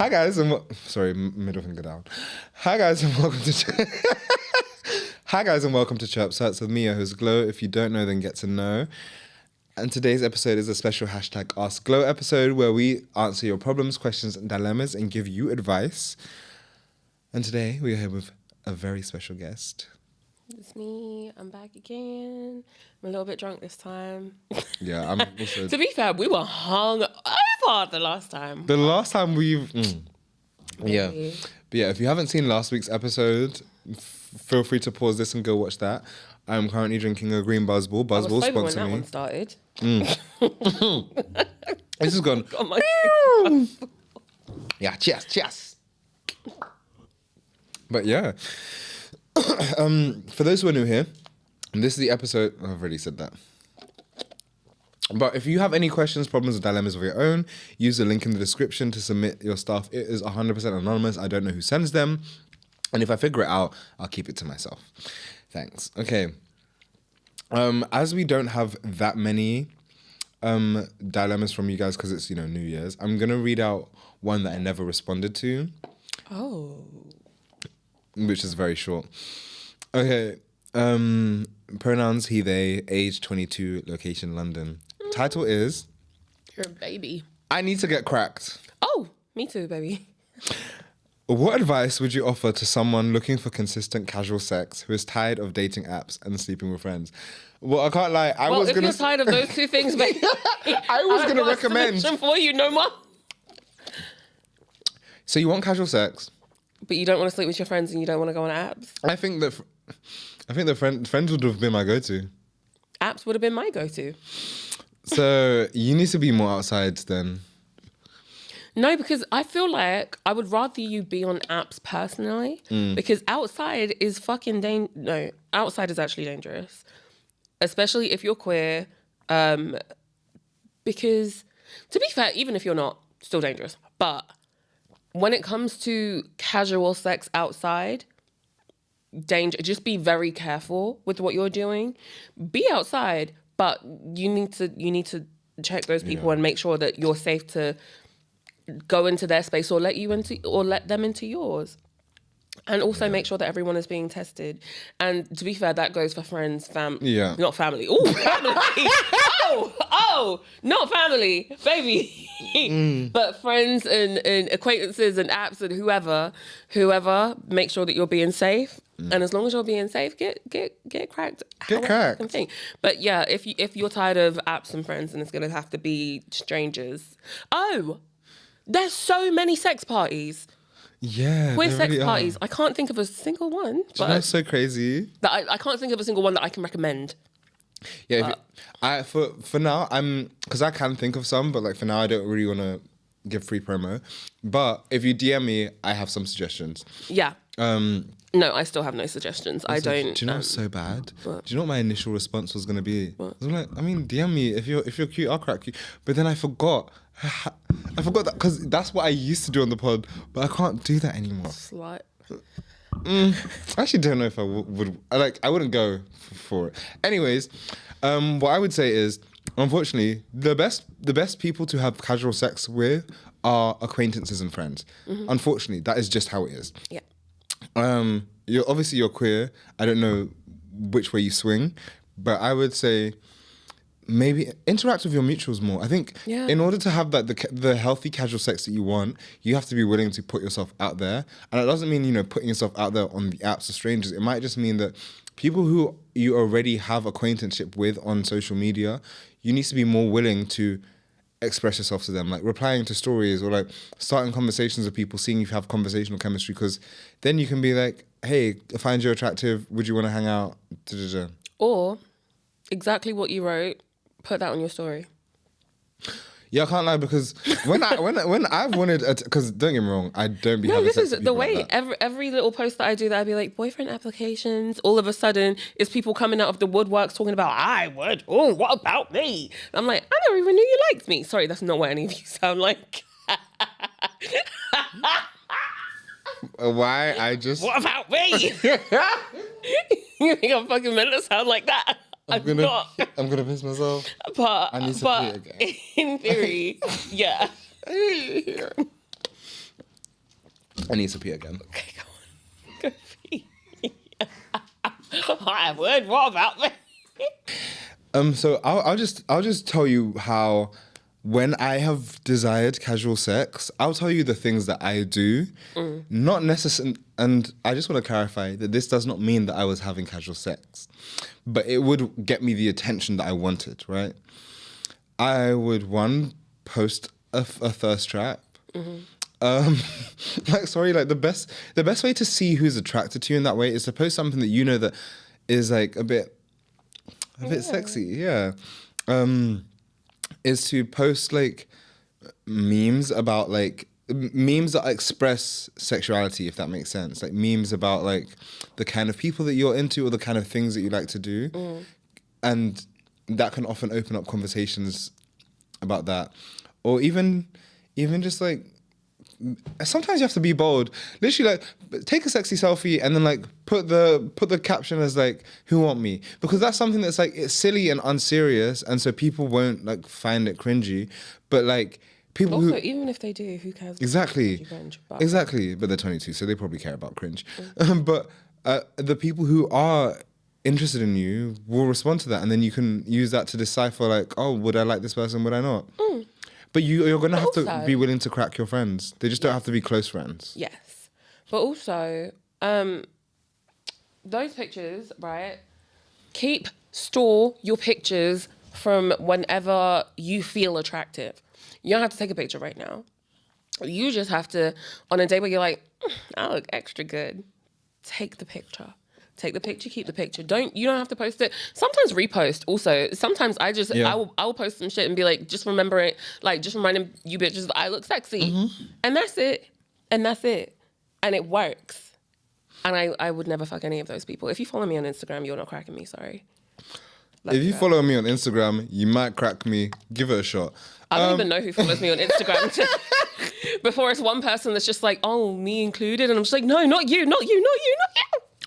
Hi guys, and sorry, middle finger down. Hi guys, and welcome to Hi guys, and welcome to Chirpse with me, your host Glow. If you don't know, then get to know. And today's episode is a special hashtag Ask Glow episode where we answer your problems, questions, and dilemmas and give you advice. And today we are here with a very special guest. It's me. I'm back again. I'm a little bit drunk this time. Yeah, I'm also... To be fair, we were hung over the last time. The last time we've... Yeah. But yeah, if you haven't seen last week's episode, feel free to pause this and go watch that. I'm currently drinking a green Buzzball. Buzzball sponsor when that me. one started. This has gone... Got my Yeah, cheers. But yeah... for those who are new here, this is the episode. I've already said that. But if you have any questions, problems, or dilemmas of your own, use the link in the description to submit your stuff. It is 100% anonymous. I don't know who sends them. And if I figure it out, I'll keep it to myself. Thanks. Okay. As we don't have that many dilemmas from you guys because it's, New Year's, I'm going to read out one that I never responded to. Oh. Which is very short. Okay. Pronouns he, they, age 22, location London. Title is... You're a baby. I need to get cracked. Oh, me too, baby. What advice would you offer to someone looking for consistent casual sex who is tired of dating apps and sleeping with friends? Well, I can't lie. If you're tired of those two things, baby, I was going to recommend... for you, no more. So you want casual sex? But you don't want to sleep with your friends and you don't want to go on apps? I think the friends would have been my go-to. Apps would have been my go-to. So you need to be more outside then. No, because I feel like I would rather you be on apps personally because outside is fucking No, outside is actually dangerous. Especially if you're queer. Because, to be fair, even if you're not, still dangerous. But... when it comes to casual sex outside, danger. Just be very careful with what you're doing. Be outside, but you need to check those people and make sure that you're safe to go into their space or let them into yours. And also make sure that everyone is being tested. And to be fair, that goes for friends, not family. Ooh, family. oh, not family, baby. But friends and acquaintances and apps and whoever, make sure that you're being safe. And as long as you're being safe, get cracked. Get cracked. But yeah, if you're tired of apps and friends, then it's gonna have to be strangers. Oh, there's so many sex parties. Yeah, queer sex parties. I can't think of a single one. But that's so crazy. That I can't think of a single one that I can recommend. Yeah, for now, because I can think of some, but like for now, I don't really want to give free promo. But if you DM me, I have some suggestions. Yeah. No, I still have no suggestions. I don't. Do you know what's so bad? What? Do you know what my initial response was gonna be? What? I was like, DM me if you're cute, I'll crack you. But then I forgot. I forgot that because that's what I used to do on the pod, but I can't do that anymore. Slut. I actually don't know if I would. I wouldn't go for it. Anyways, what I would say is, unfortunately, the best people to have casual sex with are acquaintances and friends. Mm-hmm. Unfortunately, that is just how it is. Yeah. You're queer. I don't know which way you swing, but I would say maybe interact with your mutuals more. I think in order to have that the healthy casual sex that you want, you have to be willing to put yourself out there. And it doesn't mean, putting yourself out there on the apps to strangers. It might just mean that people who you already have acquaintanceship with on social media, you need to be more willing to express yourself to them, like replying to stories or like starting conversations with people, seeing if you have conversational chemistry, because then you can be like, hey, I find you attractive, would you want to hang out? Da-da-da. Or exactly what you wrote, put that on your story. Yeah, I can't lie, because when I've wanted, because don't get me wrong, I don't be having sex with this is the people way like that. every little post that I do, that I'd be like, boyfriend applications. All of a sudden, it's people coming out of the woodworks talking about, I would. Oh, what about me? I'm like, I never even knew you liked me. Sorry, that's not what any of you sound like. Why? What about me? You think I'm fucking meant to sound like that? I'm gonna piss myself. But I need to pee again. In theory, yeah. I need to pee again. Okay, go on. Go pee. I would. What about me? So I'll just tell you how when I have desired casual sex, I'll tell you the things that I do. Not necessarily, and I just want to clarify that this does not mean that I was having casual sex, but it would get me the attention that I wanted, right? I would post a thirst trap. The best way to see who's attracted to you in that way is to post something that you know that is like a bit sexy, yeah. Is to post like memes about like memes that express sexuality, if that makes sense. Like memes about like the kind of people that you're into or the kind of things that you like to do. And that can often open up conversations about that. Or even just like, sometimes you have to be bold. Literally, like, take a sexy selfie and then like put the caption as like, "Who want me?" Because that's something that's like, it's silly and unserious, and so people won't like find it cringy. But like people also, even if they do, who cares? Exactly, cringe, exactly. But they're 22, so they probably care about cringe. But the people who are interested in you will respond to that, and then you can use that to decipher like, oh, would I like this person? Would I not? But you're going to have to be willing to crack your friends. They just don't have to be close friends. Yes. But also, those pictures, right? Store your pictures from whenever you feel attractive. You don't have to take a picture right now. You just have to, on a day where you're like, I look extra good, take the picture. Take the picture, keep the picture. You don't have to post it. Sometimes repost also. Sometimes I will post some shit and be like, just remember it, like just reminding you bitches that I look sexy. And that's it. And it works. And I would never fuck any of those people. If you follow me on Instagram, you're not cracking me, sorry. If you follow me on Instagram, you might crack me. Give it a shot. I don't even know who follows me on Instagram. Before it's one person that's just like, oh, me included. And I'm just like, no, not you.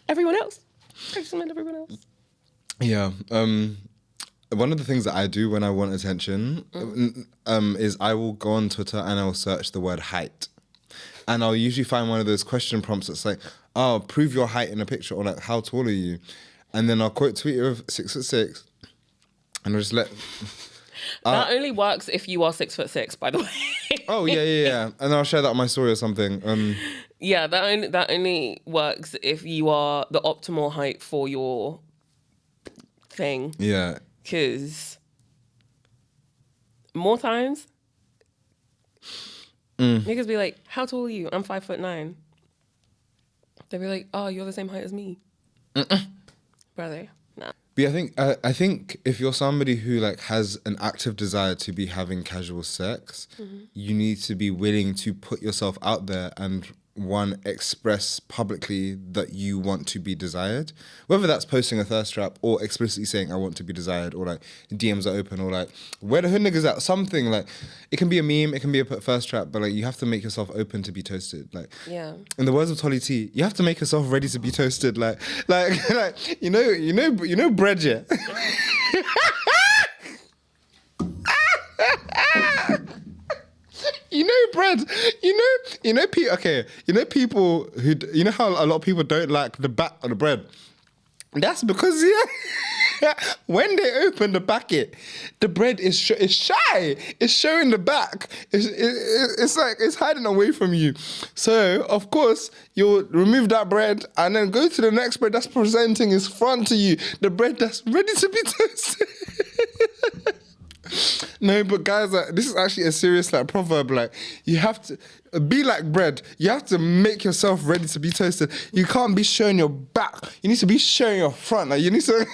Everyone else. I just meant everyone else. Yeah. One of the things that I do when I want attention is I will go on Twitter and I'll search the word height. And I'll usually find one of those question prompts that's like, oh, prove your height in a picture, or like, how tall are you? And then I'll quote tweet of 6'6", and I'll just let... that only works if you are 6'6", by the way. Oh, yeah. And I'll share that on my story or something. Yeah, that only works if you are the optimal height for your thing. Yeah. Because more times, niggas be like, how tall are you? I'm 5'9". They'd be like, oh, you're the same height as me. Brother, nah. But yeah, I think if you're somebody who like has an active desire to be having casual sex, you need to be willing to put yourself out there and express publicly that you want to be desired, whether that's posting a thirst trap or explicitly saying I want to be desired, or like DMs are open, or like where the hood niggas at, something like it can be a meme, it can be a thirst trap, but like you have to make yourself open to be toasted. Like, yeah, in the words of Tolly T, you have to make yourself ready to be toasted. Like you know bread, yeah. You know bread. You know people. Okay, you know people who. You know how a lot of people don't like the back of the bread. That's because when they open the packet, the bread is shy. It's showing the back. It's like it's hiding away from you. So of course you'll remove that bread and then go to the next bread that's presenting its front to you. The bread that's ready to be toasted. No, but guys, like, this is actually a serious like proverb. Like, you have to be like bread. You have to make yourself ready to be toasted. You can't be showing your back. You need to be showing your front. Like, you need to.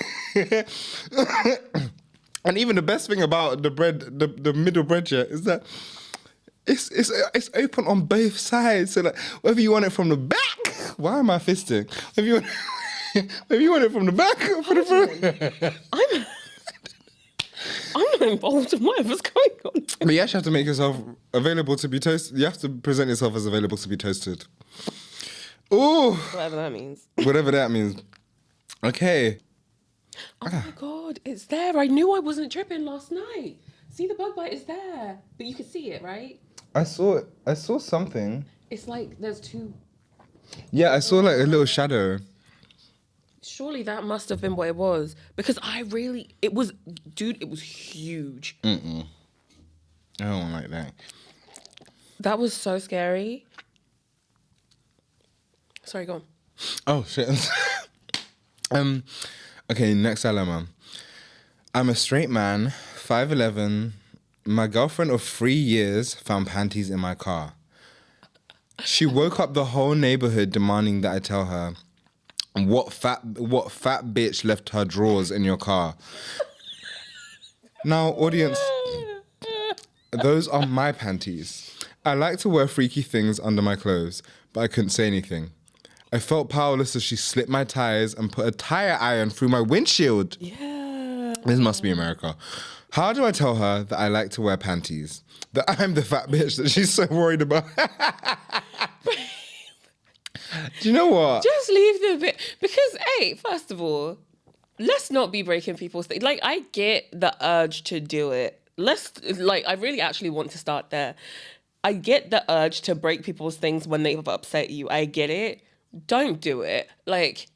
And even the best thing about the bread, the middle bread here, is that it's open on both sides. So like, whether you want it from the back, why am I fisting? Whether you want it from the back or from the front. I'm not involved in whatever's going on. But you actually have to make yourself available to be toasted. You have to present yourself as available to be toasted. Ooh. Whatever that means. Whatever that means. Okay. Oh my God, it's there. I knew I wasn't tripping last night. See, the bug bite is there. But you can see it, right? I saw something. It's like there's two. Yeah, I saw like a little shadow. Surely that must have been what it was. Because it was huge. I don't like that. That was so scary. Sorry, go on. Oh, shit. Okay, next dilemma. I'm a straight man, 5'11". My girlfriend of 3 years found panties in my car. She woke up the whole neighborhood demanding that I tell her, what fat bitch left her drawers in your car? Now, audience, those are my panties. I like to wear freaky things under my clothes, but I couldn't say anything. I felt powerless as she slipped my tires and put a tire iron through my windshield. Yeah. This must be America. How do I tell her that I like to wear panties? That I'm the fat bitch that she's so worried about? Do you know what? Just leave the bit. Because, hey, first of all, let's not be breaking people's things. Like, I get the urge to do it. I really actually want to start there. I get the urge to break people's things when they've upset you. I get it. Don't do it. Like,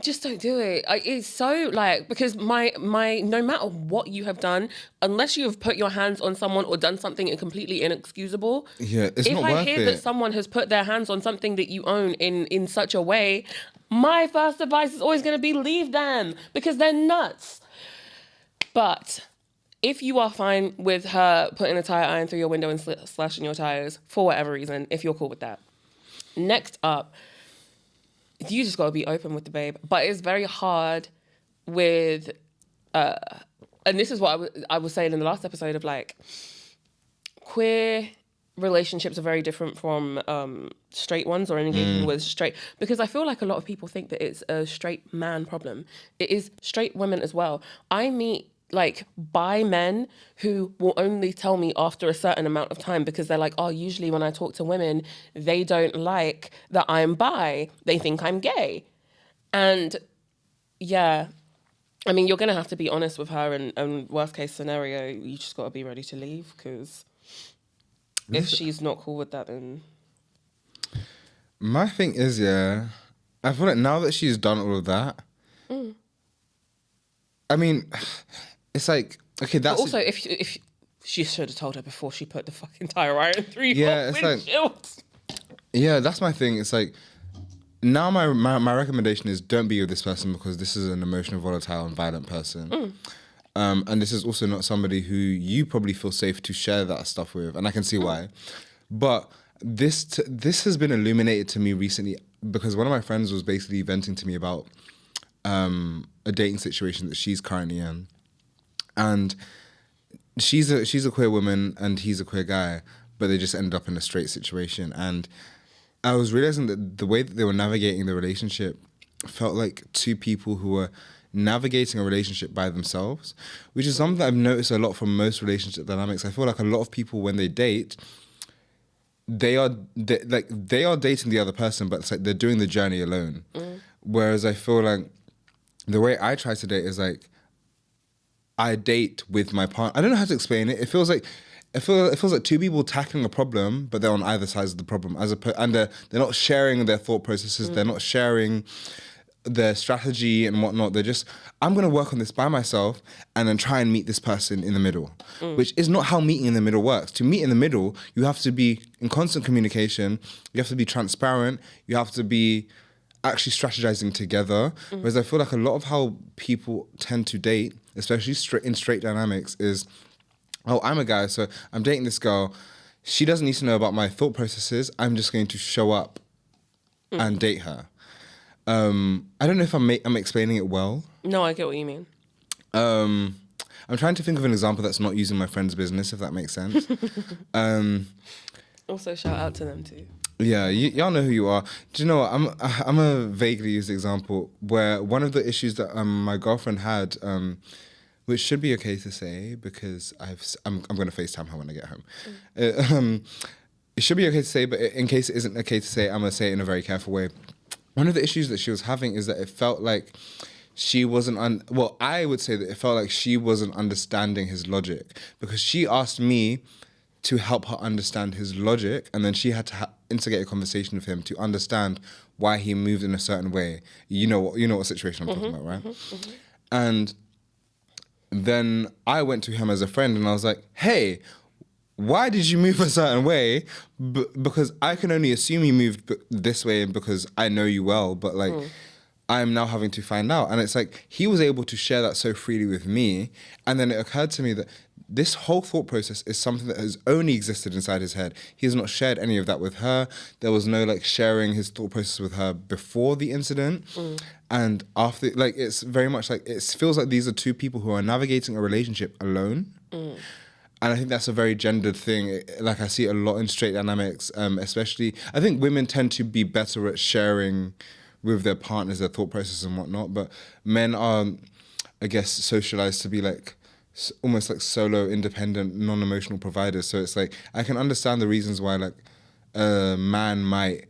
just don't do it. It's so like, because my no matter what you have done, unless you have put your hands on someone or done something completely inexcusable. Yeah, it's not worth it. If I hear that someone has put their hands on something that you own in such a way, my first advice is always going to be leave them, because they're nuts. But if you are fine with her putting a tire iron through your window and slashing your tires for whatever reason, if you're cool with that. Next up, you just got to be open with the babe. But it's very hard with, and this is what I was saying in the last episode of like, queer relationships are very different from straight ones or engaging with straight. Because I feel like a lot of people think that it's a straight man problem. It is straight women as well. I meet like bi men who will only tell me after a certain amount of time, because they're like, oh, usually when I talk to women, they don't like that I'm bi. They think I'm gay. And yeah, I mean, you're going to have to be honest with her, and worst case scenario, you just got to be ready to leave, because if she's not cool with that, then... My thing is, yeah, I feel like now that she's done all of that, I mean, it's like, okay, that's... But also, if she should have told her before she put the fucking tire iron through your windshield. Like, yeah, that's my thing. It's like, now my recommendation is don't be with this person, because this is an emotional, volatile, and violent person. And this is also not somebody who you probably feel safe to share that stuff with, and I can see why. But this has been illuminated to me recently, because one of my friends was basically venting to me about a dating situation that she's currently in. And she's a queer woman and he's a queer guy, but they just ended up in a straight situation. And I was realizing that the way that they were navigating the relationship felt like two people who were navigating a relationship by themselves, which is something that I've noticed a lot from most relationship dynamics. I feel like a lot of people, when they date, they are dating the other person, but it's like they're doing the journey alone. Whereas I feel like the way I try to date is like, I date with my partner. I don't know how to explain it. It feels like two people tackling a problem, but they're on either sides of the problem. And they're not sharing their thought processes. They're not sharing their strategy and whatnot. They're just, I'm going to work on this by myself and then try and meet this person in the middle, which is not how meeting in the middle works. To meet in the middle, you have to be in constant communication. You have to be transparent. You have to be actually strategizing together. Whereas I feel like a lot of how people tend to date, especially in straight dynamics, is, oh, I'm a guy, so I'm dating this girl. She doesn't need to know about my thought processes. I'm just going to show up and date her. I don't know if I'm explaining it well. No, I get what you mean. I'm trying to think of an example that's not using my friend's business, if that makes sense. Also, shout out to them too. Yeah, y'all know who you are. Do you know what? I'm a vaguely used example where one of the issues that my girlfriend had, which should be okay to say because I'm going to FaceTime her when I get home. It should be okay to say, but in case it isn't okay to say, I'm going to say it in a very careful way. One of the issues that she was having is that it felt like she wasn't, I would say that it felt like she wasn't understanding his logic, because she asked me to help her understand his logic, and then she had to instigate a conversation with him to understand why he moved in a certain way. You know what situation I'm talking about, right? And then I went to him as a friend and I was like, hey, why did you move a certain way? Because I can only assume you moved this way because I know you well, but like I'm now having to find out. And it's like he was able to share that so freely with me. And then it occurred to me that this whole thought process is something that has only existed inside his head. He has not shared any of that with her. There was no like sharing his thought process with her before the incident. And after, like, it's very much like, it feels like these are two people who are navigating a relationship alone. And I think that's a very gendered thing. Like I see it a lot in straight dynamics, especially, I think women tend to be better at sharing with their partners, their thought process and whatnot. But men are, I guess, socialized to be like, almost like solo, independent, non-emotional providers. So it's like, I can understand the reasons why like a man might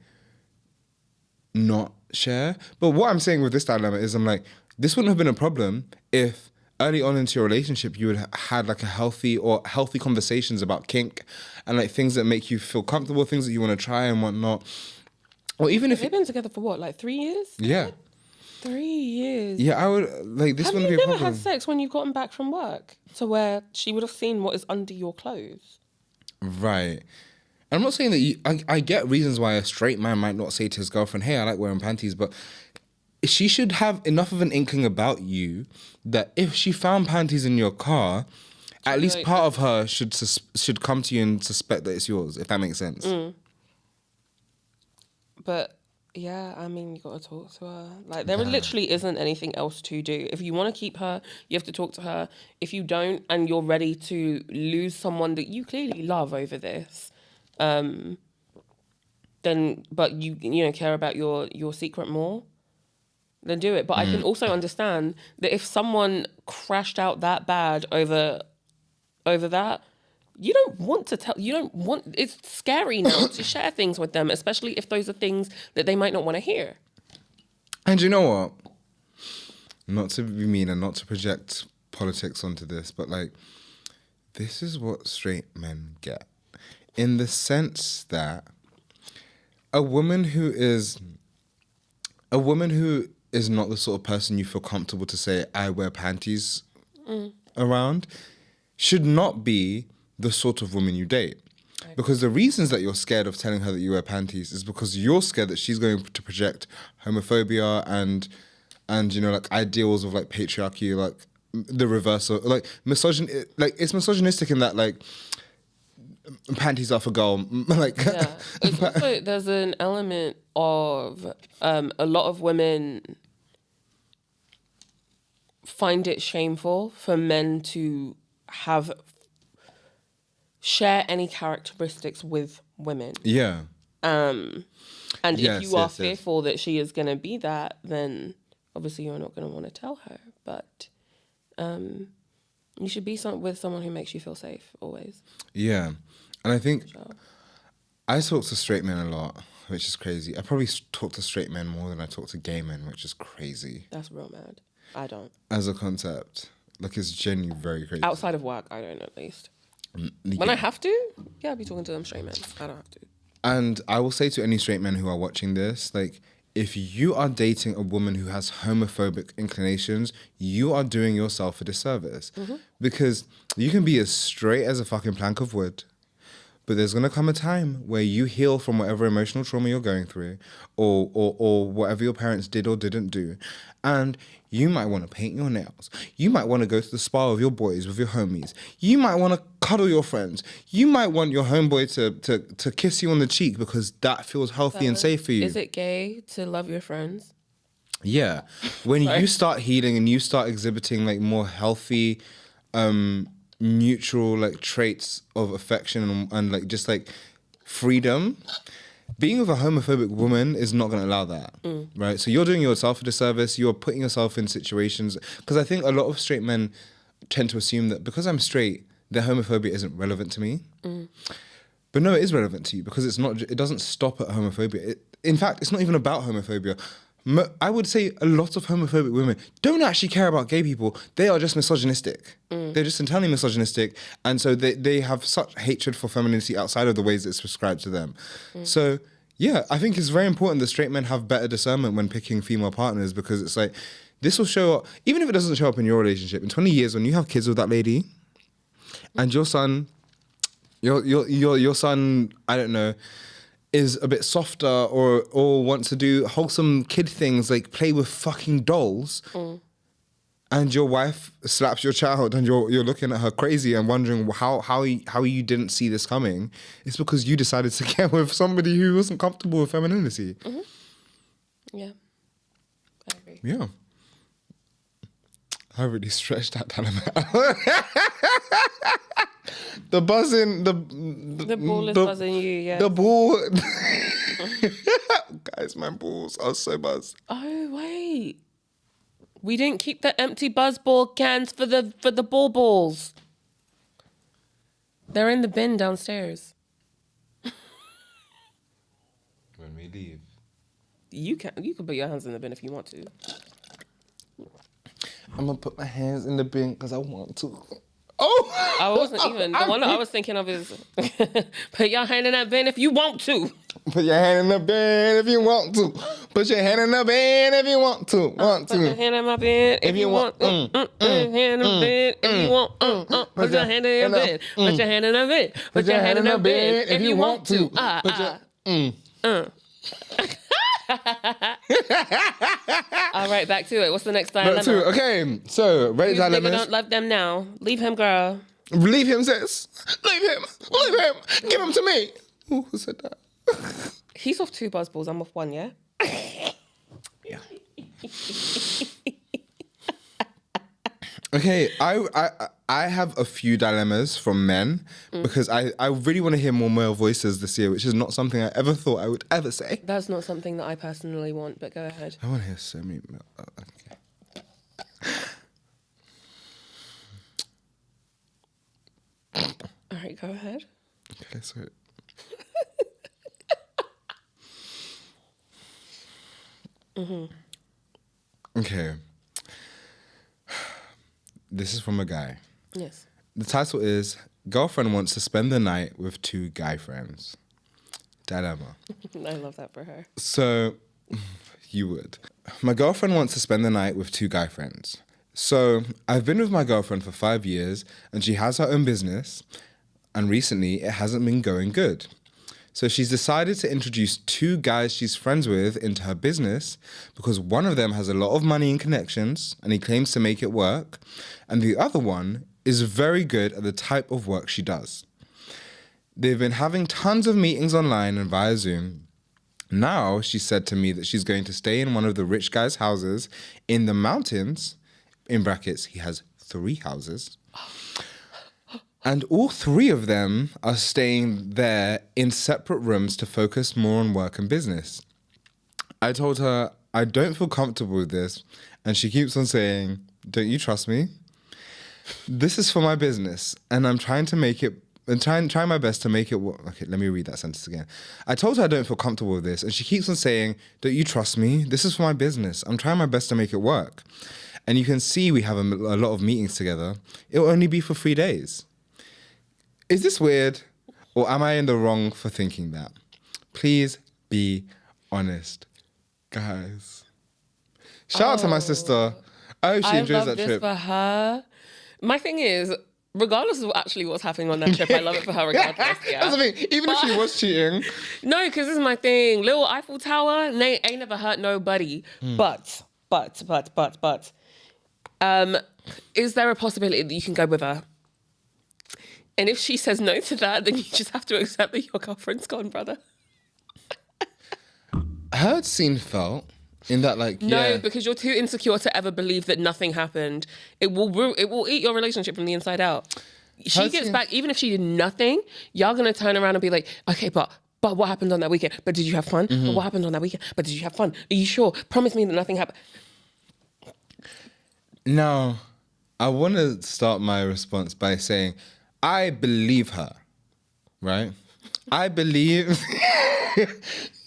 not share. But what I'm saying with this dilemma is I'm like, this wouldn't have been a problem if early on into your relationship you would had like a healthy conversations about kink and like things that make you feel comfortable, things that you want to try and whatnot. Or even if they've been together for what, like 3 years? Yeah. 3 years. Yeah, I would like this. Wouldn't be a problem. Have you never had sex when you've gotten back from work to where she would have seen what is under your clothes? Right. I'm not saying that I get reasons why a straight man might not say to his girlfriend, hey, I like wearing panties, but she should have enough of an inkling about you that if she found panties in your car, at least part of her should come to you and suspect that it's yours, if that makes sense. But yeah, I mean, you got to talk to her. Like, there literally isn't anything else to do. If you want to keep her, you have to talk to her. If you don't, and you're ready to lose someone that you clearly love over this, then, but you care about your secret more, then do it. But I can also understand that if someone crashed out that bad over that, you don't want to tell, it's scary now to share things with them, especially if those are things that they might not want to hear. And you know what? Not to be mean and not to project politics onto this, but like, this is what straight men get. In the sense that a woman who is not the sort of person you feel comfortable to say, I wear panties around, should not be the sort of woman you date. Because the reasons that you're scared of telling her that you wear panties is because you're scared that she's going to project homophobia and like ideals of like patriarchy, like the reverse of like misogyny. Like it's misogynistic in that like panties are for girl. Like it's also, there's an element of a lot of women find it shameful for men to share any characteristics with women. Yeah. And if you are fearful that she is going to be that, then obviously you're not going to want to tell her. But you should be with someone who makes you feel safe always. Yeah. And I think I talk to straight men a lot, which is crazy. I probably talk to straight men more than I talk to gay men, which is crazy. That's real mad. I don't. As a concept. Like, it's genuinely very crazy. Outside of work, I don't, at least. When I have to, I'll be talking to them straight men. I don't have to. And I will say to any straight men who are watching this, like, if you are dating a woman who has homophobic inclinations, you are doing yourself a disservice. Because you can be as straight as a fucking plank of wood, but there's going to come a time where you heal from whatever emotional trauma you're going through or whatever your parents did or didn't do. And you might want to paint your nails. You might want to go to the spa with your boys, with your homies. You might want to cuddle your friends. You might want your homeboy to kiss you on the cheek because that feels healthy and safe for you. Is it gay to love your friends? Yeah. When you start healing and you start exhibiting like more healthy, neutral like traits of affection and like just like freedom, being with a homophobic woman is not going to allow that, right? So you're doing yourself a disservice. You're putting yourself in situations, because I think a lot of straight men tend to assume that because I'm straight, their homophobia isn't relevant to me. But no, it is relevant to you because it's not. It doesn't stop at homophobia. In fact, it's not even about homophobia. I would say a lot of homophobic women don't actually care about gay people. They are just misogynistic. They're just internally misogynistic. And so they have such hatred for femininity outside of the ways it's prescribed to them. So, yeah, I think it's very important that straight men have better discernment when picking female partners, because it's like, this will show up, even if it doesn't show up in your relationship, in 20 years when you have kids with that lady and your son, your son, I don't know, is a bit softer or wants to do wholesome kid things like play with fucking dolls, and your wife slaps your child and you're looking at her crazy and wondering how you didn't see this coming, it's because you decided to get with somebody who wasn't comfortable with femininity. Yeah, I agree. Yeah. I really stretched that down a bit. The buzzing, the ball is buzzing you, yeah. The ball. Guys, my balls are so buzzed. Oh, wait. We didn't keep the empty buzz ball cans for the balls. They're in the bin downstairs. When we leave. You can put your hands in the bin if you want to. I'm going to put my hands in the bin because I want to. Oh! I wasn't even. The one that I was thinking of is put your hand in that bin if you want to. Put your hand in the bin if you want to. Put your hand in the bin if you want to. Put your hand in my bin if you want. Put your hand in the bin if you want. Put your hand in the bin. Put your hand in the bin. Put your hand in the bin if you want to. All right, back to it. What's the next dilemma? Okay, so rate dilemmas. Nigga don't love them now. Leave him, girl. Leave him, sis. Leave him. Leave him. Give him to me. Who said that? He's off 2 buzz balls. I'm off 1, yeah? Yeah. Okay, I have a few dilemmas from men because I really want to hear more male voices this year, which is not something I ever thought I would ever say. That's not something that I personally want, but go ahead. I want to hear so many male. Okay. All right, go ahead. Okay, so. Okay. This is from a guy. Yes. The title is Girlfriend Wants to Spend the Night with 2 Guy Friends. Dilemma. I love that for her. So, you would. My girlfriend wants to spend the night with 2 guy friends. So, I've been with my girlfriend for 5 years and she has her own business, and recently it hasn't been going good. So she's decided to introduce 2 guys she's friends with into her business because one of them has a lot of money and connections and he claims to make it work, and the other one is very good at the type of work she does. They've been having tons of meetings online and via Zoom. Now she said to me that she's going to stay in one of the rich guy's houses in the mountains, in brackets, he has 3 houses. And all 3 of them are staying there in separate rooms to focus more on work and business. I told her, I don't feel comfortable with this. And she keeps on saying, don't you trust me? This is for my business. And I'm trying to make it, and trying my best to make it work. Okay, let me read that sentence again. I told her I don't feel comfortable with this. And she keeps on saying, don't you trust me? This is for my business. I'm trying my best to make it work. And you can see we have a lot of meetings together. It'll only be for 3 days. Is this weird, or am I in the wrong for thinking that? Please be honest, guys. Shout out to my sister. I hope she enjoys that trip. For her. My thing is, regardless of actually what's happening on that trip, I love it for her regardless. Yeah. That's the thing. Even if she was cheating. No, because this is my thing. Little Eiffel Tower, they ain't never hurt nobody. But. Is there a possibility that you can go with her? And if she says no to that, then you just have to accept that your girlfriend's gone, brother. Heard, seen, felt. In that, like, no, because you're too insecure to ever believe that nothing happened. It will eat your relationship from the inside out. She gets back, even if she did nothing, y'all gonna turn around and be like, okay, but what happened on that weekend? But did you have fun? But what happened on that weekend? But did you have fun? Are you sure? Promise me that nothing happened. No, I want to start my response by saying, I believe her, right? I believe...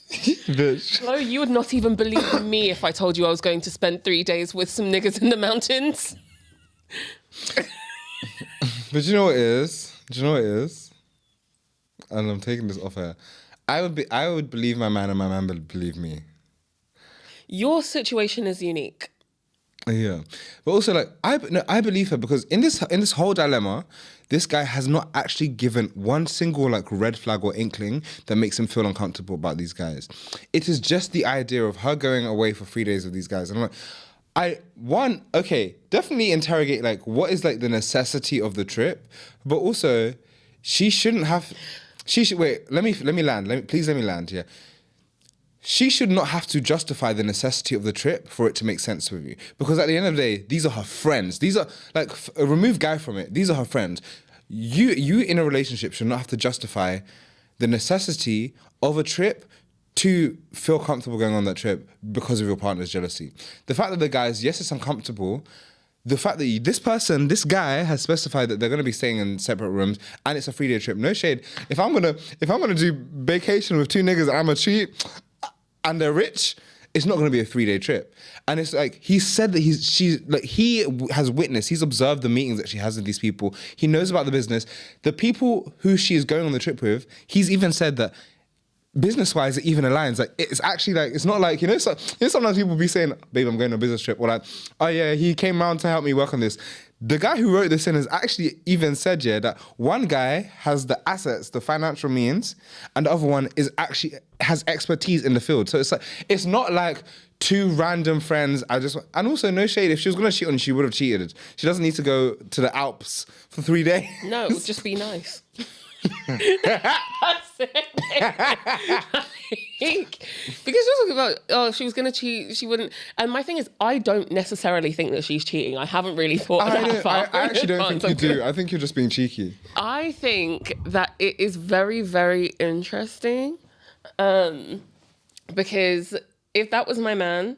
Bitch. Flo, you would not even believe me if I told you I was going to spend 3 days with some niggas in the mountains. But you know what it is? Do you know what it is? And I'm taking this off air. I would believe my man, and my man would believe me. Your situation is unique. Yeah, but also like I believe her because in this whole dilemma, this guy has not actually given one single like red flag or inkling that makes him feel uncomfortable about these guys. It is just the idea of her going away for 3 days with these guys, and I'm like, definitely interrogate like what is like the necessity of the trip, but also she shouldn't have. She should wait. Let me land. Please let me land. Yeah. She should not have to justify the necessity of the trip for it to make sense with you. Because at the end of the day, these are her friends. These are, like, remove Guy from it. These are her friends. You in a relationship should not have to justify the necessity of a trip to feel comfortable going on that trip because of your partner's jealousy. The fact that the guys, yes, it's uncomfortable. The fact that this guy has specified that they're going to be staying in separate rooms and it's a 3-day trip. No shade. If I'm gonna do vacation with two niggas and I'm a cheat and they're rich, it's not going to be a 3-day trip. And it's like, he said that he has witnessed, he's observed the meetings that she has with these people. He knows about the business. The people who she is going on the trip with, he's even said that business-wise, it even aligns. Like, it's actually like, it's not like, sometimes people be saying, babe, I'm going on a business trip. Or like, oh yeah, he came round to help me work on this. The guy who wrote this in has actually even said, yeah, that one guy has the assets, the financial means, and the other one has expertise in the field. So it's like, it's not like two random friends. And also no shade. If she was going to cheat on you, she would have cheated. She doesn't need to go to the Alps for 3 days. No, it would just be nice. That's it. Because you're talking about, if she was going to cheat, she wouldn't. And my thing is, I don't necessarily think that she's cheating. I haven't really thought that far. I actually don't think you do. I think you're just being cheeky. I think that it is very, very interesting. Because if that was my man,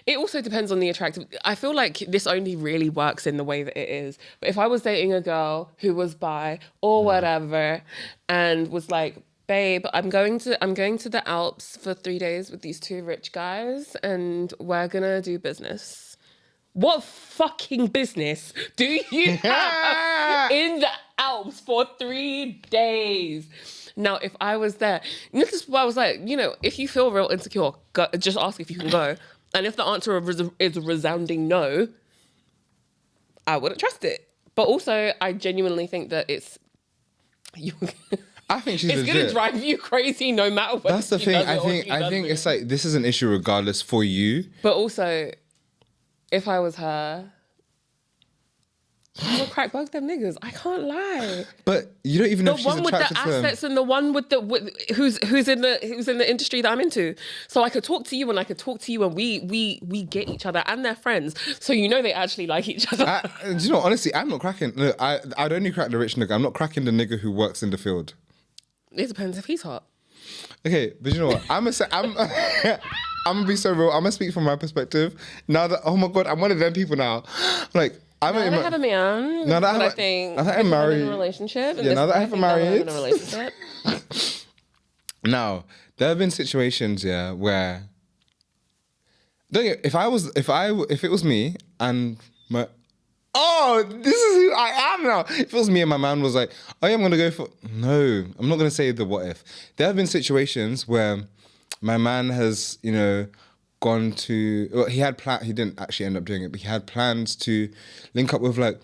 it also depends on the attractive. I feel like this only really works in the way that it is. But if I was dating a girl who was bi or whatever and was like, babe, I'm going to the Alps for 3 days with these two rich guys and we're gonna do business. What fucking business do you have in the Alps for 3 days? Now, if I was there, this is why I was like, if you feel real insecure, just ask if you can go. And if the answer is a resounding no, I wouldn't trust it. But also, I genuinely think that I think she's it's going to drive you crazy no matter what. That's the thing. I think it's like, this is an issue regardless for you. But also, if I was her, I would crack both them niggas. I can't lie. But you don't even know if she's attracted to them. The one with the assets and the one with who's in the industry that I'm into. So I could talk to you and I could talk to you and we get each other and they're friends. So they actually like each other. Do you know? Honestly, I'm not cracking. Look, I'd only crack the rich nigga. I'm not cracking the nigga who works in the field. It depends if he's hot. Okay, but you know what? I'm gonna be so real. I'm gonna speak from my perspective. Now that, oh my God, I'm one of them people now. Like, I have a man. Now that I think now that I'm married, in a relationship. Yeah, now that I have a married. In a relationship. Now, there have been situations, yeah, where if it was me and my this is who I am now. If it was me and my man was like, oh yeah, I'm gonna go for no, I'm not gonna say the what if. There have been situations where my man has, gone to, well, he didn't actually end up doing it, but he had plans to link up with like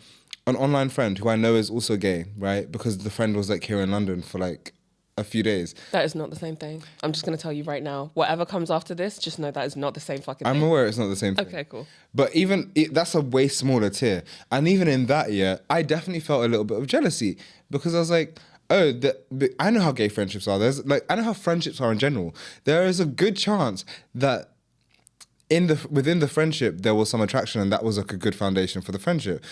an online friend who I know is also gay, right? Because the friend was like here in London for like a few days. That is not the same thing. I'm just going to tell you right now. Whatever comes after this, just know that is not the same fucking thing. I'm aware it's not the same thing. Okay, cool. But that's a way smaller tier. And even in that year, I definitely felt a little bit of jealousy because I was like, I know how gay friendships are. I know how friendships are in general. There is a good chance that within the friendship there was some attraction and that was like a good foundation for the friendship.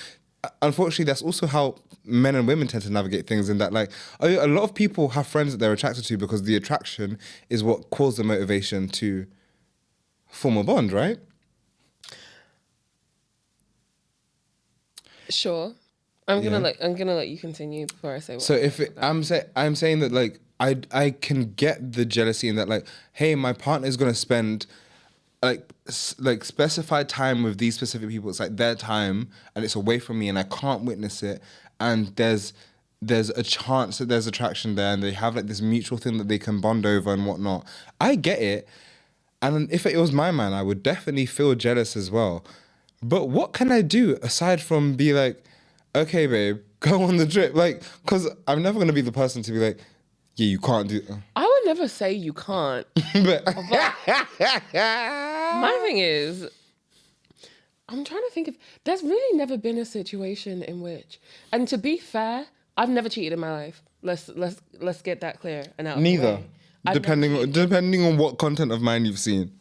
Unfortunately, that's also how men and women tend to navigate things in that, like, a lot of people have friends that they're attracted to because the attraction is what caused the motivation to form a bond, right? Sure. I'm gonna let you continue before I say what. So I'm saying that, like, I can get the jealousy in that, like, hey, my partner is gonna spend like specified time with these specific people. It's like their time, and it's away from me, and I can't witness it. And there's a chance that there's attraction there, and they have like this mutual thing that they can bond over and whatnot. I get it, and if it was my man, I would definitely feel jealous as well. But what can I do aside from be like, okay, babe, go on the trip? Like, because I'm never gonna be the person to be like, yeah, you can't do. I would never say you can't. But my thing is, I'm trying to think of. There's really never been a situation in which, and to be fair, I've never cheated in my life. Let's get that clear and out. Neither, depending on what content of mine you've seen.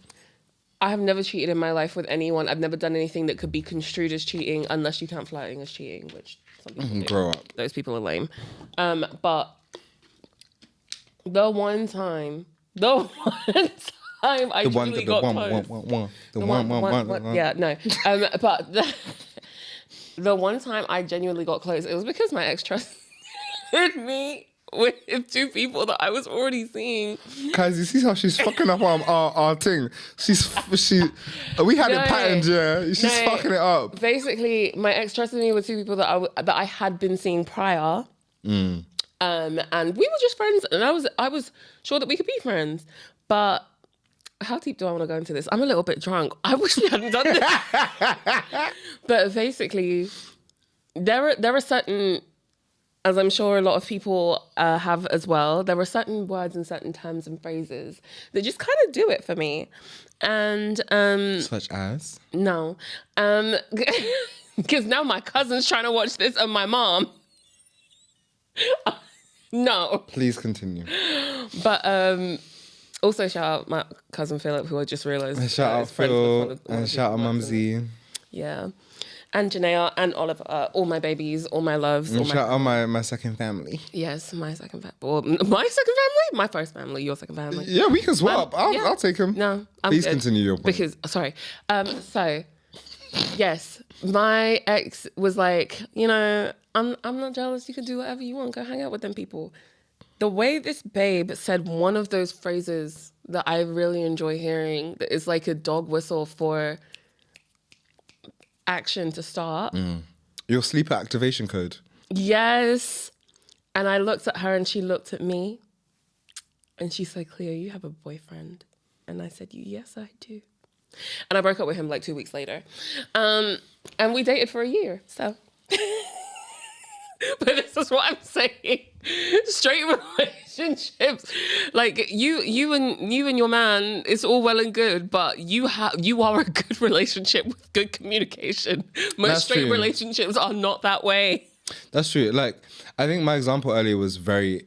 I have never cheated in my life with anyone. I've never done anything that could be construed as cheating, unless you count flirting as cheating, which some people do. Grow up. Those people are lame. But the one time I truly got close. Yeah, no. But the one time I genuinely got close, it was because my ex trusted me with two people that I was already seeing. Guys, you see how she's fucking up our thing? We had it patterned, yeah. She's fucking it up. Basically, my ex trusted me with two people that I had been seeing prior. And we were just friends, and I was sure that we could be friends. But how deep do I want to go into this? I'm a little bit drunk. I wish we hadn't done this. But basically, there are certain, as I'm sure a lot of people have as well, there were certain words and certain terms and phrases that just kind of do it for me. And such as? No. Because now my cousin's trying to watch this and my mom. No. Please continue. But also shout out my cousin Philip, who I just realised. Shout out Phil and shout out Mumsy. Yeah. And Janaea and Oliver, all my babies, all my loves. And shout out my second family. Yes, my second family. Well, my second family? My first family, your second family. Yeah, we can swap. I'll take him. No, Please continue your point. Because, sorry. So, yes, my ex was like, I'm not jealous. You can do whatever you want. Go hang out with them people. The way this babe said one of those phrases that I really enjoy hearing, that is like a dog whistle for action to start. Your sleeper activation code. Yes. And I looked at her and she looked at me and she said, Cleo, you have a boyfriend? And I said, yes, I do. And I broke up with him like 2 weeks later. And we dated for a year, so... But this is what I'm saying. Straight relationships, like you and your man, it's all well and good, but you are a good relationship with good communication. Most straight relationships are not that way. That's true. Like, I think my example earlier was very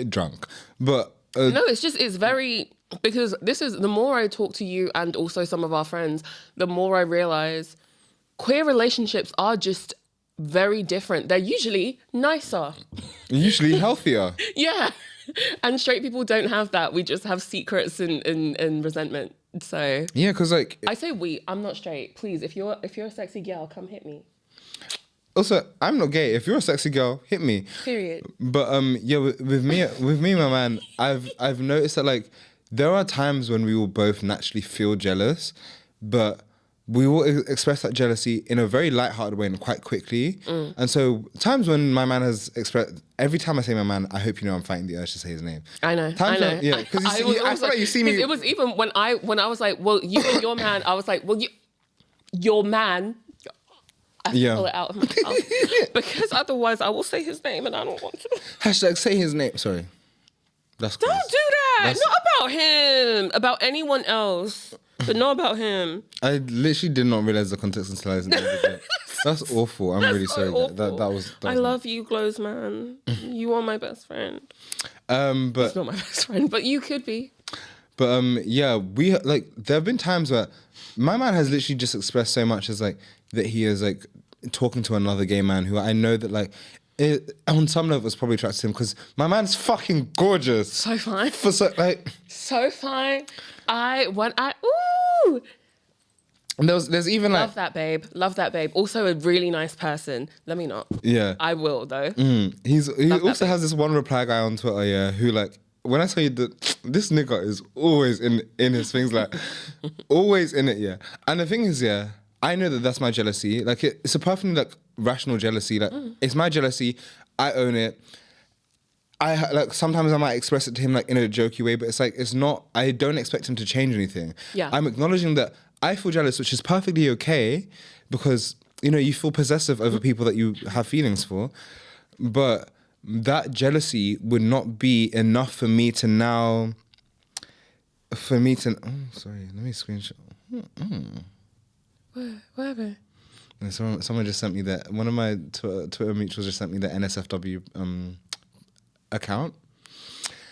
drunk, but no, it's very, because this is, the more I talk to you and also some of our friends, the more I realize queer relationships are just very different. They're usually nicer. Usually healthier. Yeah. And straight people don't have that. We just have secrets and resentment. So yeah, because like I say I'm not straight. Please, if you're a sexy girl, come hit me. Also, I'm not gay. If you're a sexy girl, hit me. Period. But yeah, with me, my man, I've noticed that like there are times when we will both naturally feel jealous, but we will express that jealousy in a very lighthearted way and quite quickly. And so times when my man has expressed, every time I say my man, I hope you know I'm fighting the urge to say his name. I know. Yeah, because I feel like you see me. It was even when I was like, well, you and your man, I was like, well, your man. I have to pull it out of my mouth. Because otherwise I will say his name and I don't want to. Hashtag say his name. Sorry. Don't do that. Not about him. About anyone else. But not about him. I literally did not realize the context until I was in the That's awful. I'm really sorry. That was I love you, Glows, man. You are my best friend. But it's not my best friend, but you could be. But yeah, we like there have been times where my man has literally just expressed so much as like that he is like talking to another gay man who I know that like on some level it's probably attracted to him because my man's fucking gorgeous. So fine. So fine. Ooh. And there's even like love that babe. Also a really nice person. Let me not. Yeah. I will though. He also has this one reply guy on Twitter, yeah, who like when I tell you that this nigga is always in his things, like always in it, yeah. And the thing is, yeah, I know that that's my jealousy. Like it's a perfectly like rational jealousy. Like it's my jealousy. I own it. I like sometimes I might express it to him like in a jokey way, but it's like it's not. I don't expect him to change anything. Yeah, I'm acknowledging that I feel jealous, which is perfectly okay because you feel possessive over people that you have feelings for, but that jealousy would not be enough for me to now. For me to sorry, let me screenshot. What happened? Someone just sent me that. One of my Twitter mutuals just sent me the NSFW account.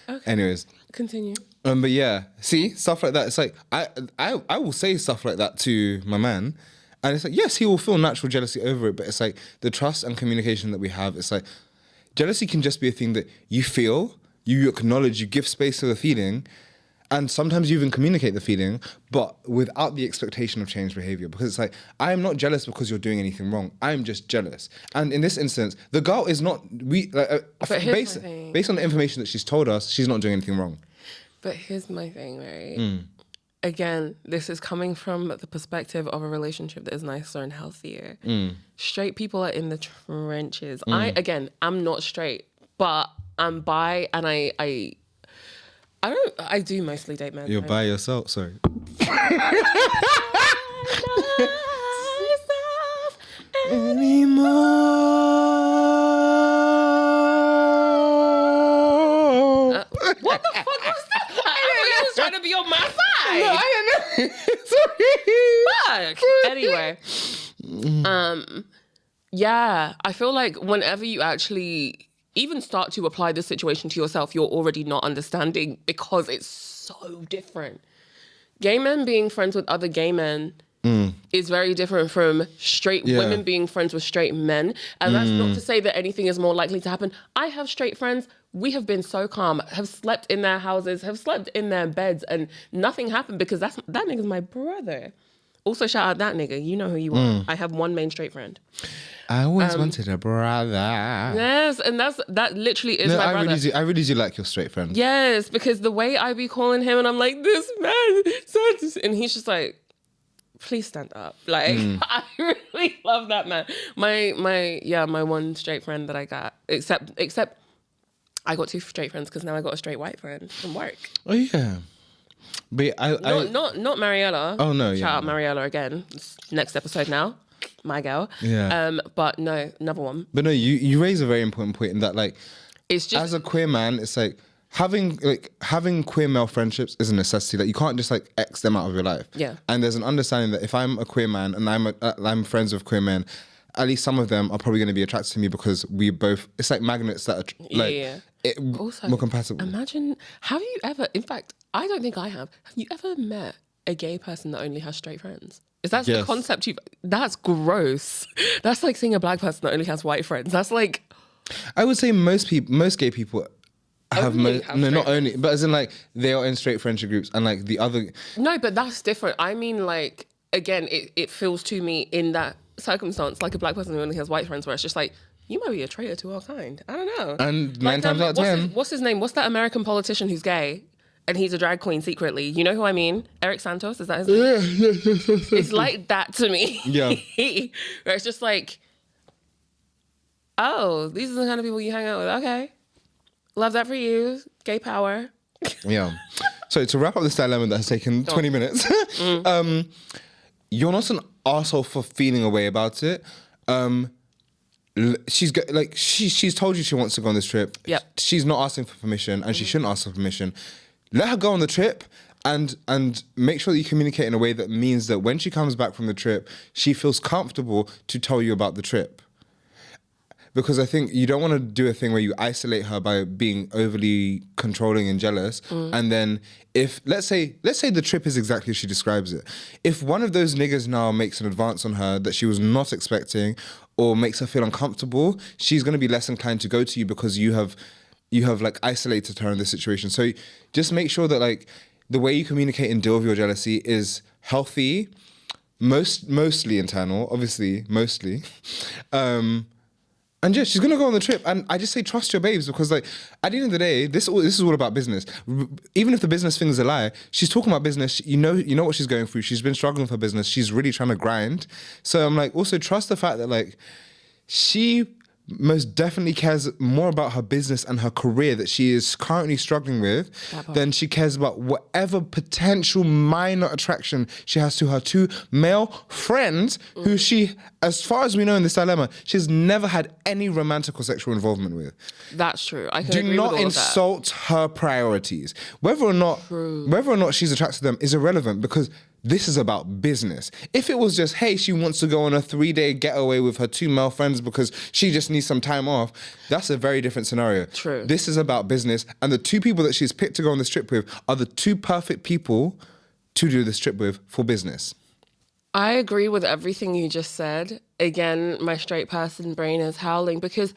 Okay. Anyways, continue. But yeah, see stuff like that. It's like I will say stuff like that to my man, and it's like yes, he will feel natural jealousy over it. But it's like the trust and communication that we have. It's like jealousy can just be a thing that you feel, you acknowledge, you give space to the feeling. And sometimes you even communicate the feeling, but without the expectation of changed behavior. Because it's like, I am not jealous because you're doing anything wrong. I'm just jealous. And in this instance, the girl is not, based on the information that she's told us, she's not doing anything wrong. But here's my thing, right? Again, this is coming from the perspective of a relationship that is nicer and healthier. Straight people are in the trenches. I'm not straight, but I'm bi and I do mostly date men. You're by yourself, sorry. Anymore. What the fuck was that? I was trying to be on my side. No, I Fuck. Anyway. Yeah, I feel like whenever you actually even start to apply this situation to yourself, you're already not understanding because it's so different. Gay men being friends with other gay men is very different from straight women being friends with straight men. And that's not to say that anything is more likely to happen. I have straight friends. We have been so calm, have slept in their houses, have slept in their beds, and nothing happened because that nigga's my brother. Also, shout out that nigga. You know who you are. I have one main straight friend. I always wanted a brother. Yes, and that literally is my brother. I really do like your straight friend. Yes, because the way I be calling him and I'm like, this man, and he's just like, please stand up. Like, I really love that man. My one straight friend that I got, except I got two straight friends because now I got a straight white friend from work. Oh yeah. But not Mariella. Oh no, Shout out Mariella again. It's next episode now. My girl. Yeah. But no, another one. But no, you raise a very important point in that, like, it's just as a queer man, it's like having queer male friendships is a necessity. Like you can't just like X them out of your life. Yeah. And there's an understanding that if I'm a queer man and I'm friends with queer men, at least some of them are probably going to be attracted to me because we both. It's like magnets that are also, more compatible. Imagine, have you ever? In fact, I don't think I have. Have you ever met a gay person that only has straight friends? Is that the concept that's gross. That's like seeing a black person that only has white friends. That's like, I would say most gay people have not only, but as in like they are in straight friendship groups and like the other. No, but that's different. I mean, like, again, it feels to me in that circumstance like a black person who only has white friends where it's just like, you might be a traitor to our kind. I don't know. And like, 9 times out of 10. What's his name? What's that American politician who's gay? And he's a drag queen secretly. You know who I mean? Eric Santos, is that his name? Yeah. It's like that to me. Yeah. Where it's just like, oh, these are the kind of people you hang out with. Okay. Love that for you. Gay power. Yeah. So to wrap up this dilemma that has taken 20 minutes, you're not an arsehole for feeling a way about it. She's told you she wants to go on this trip. Yep. She's not asking for permission and she shouldn't ask for permission. Let her go on the trip and make sure that you communicate in a way that means that when she comes back from the trip, she feels comfortable to tell you about the trip. Because I think you don't want to do a thing where you isolate her by being overly controlling and jealous. And then if, let's say the trip is exactly as she describes it. If one of those niggas now makes an advance on her that she was not expecting or makes her feel uncomfortable, she's going to be less inclined to go to you because you have like isolated her in this situation. So just make sure that like the way you communicate and deal with your jealousy is healthy, mostly internal, obviously, mostly. And yeah, she's gonna go on the trip, and I just say trust your babes, because like at the end of the day, this is all about business. Even if the business thing is a lie, she's talking about business. You know what she's going through. She's been struggling with her business. She's really trying to grind. So I'm like, also trust the fact that like she most definitely cares more about her business and her career that she is currently struggling with than she cares about whatever potential minor attraction she has to her two male friends who she, as far as we know in this dilemma, she's never had any romantic or sexual involvement with. That's true. I can Do agree not with all insult her priorities. Whether or not she's attracted to them is irrelevant, because this is about business. If it was just, hey, she wants to go on a 3-day getaway with her two male friends because she just needs some time off, that's a very different scenario. True. This is about business, and the two people that she's picked to go on this trip with are the two perfect people to do this trip with for business. I agree with everything you just said. Again, my straight person brain is howling, because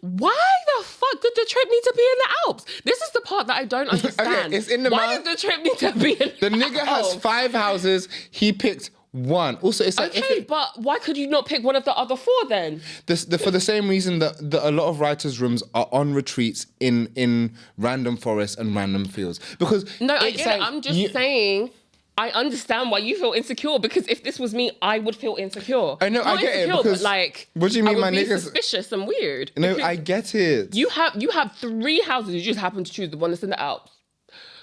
why the fuck did the trip need to be in the Alps? This is the part that I don't understand. Okay, it's in the Why did the trip need to be in the nigga has 5 houses, he picked one. Also, it's like... Okay, but why could you not pick one of the other 4 then? For the same reason that a lot of writers' rooms are on retreats in random forests and random fields. Because... No, I get it. I'm just saying... I understand why you feel insecure, because if this was me, I would feel insecure. I know, Not I get insecure, it. Because but like, what do you mean, I would my be niggas? suspicious and weird. No, I get it. You have 3 houses. You just happen to choose the one that's in the Alps.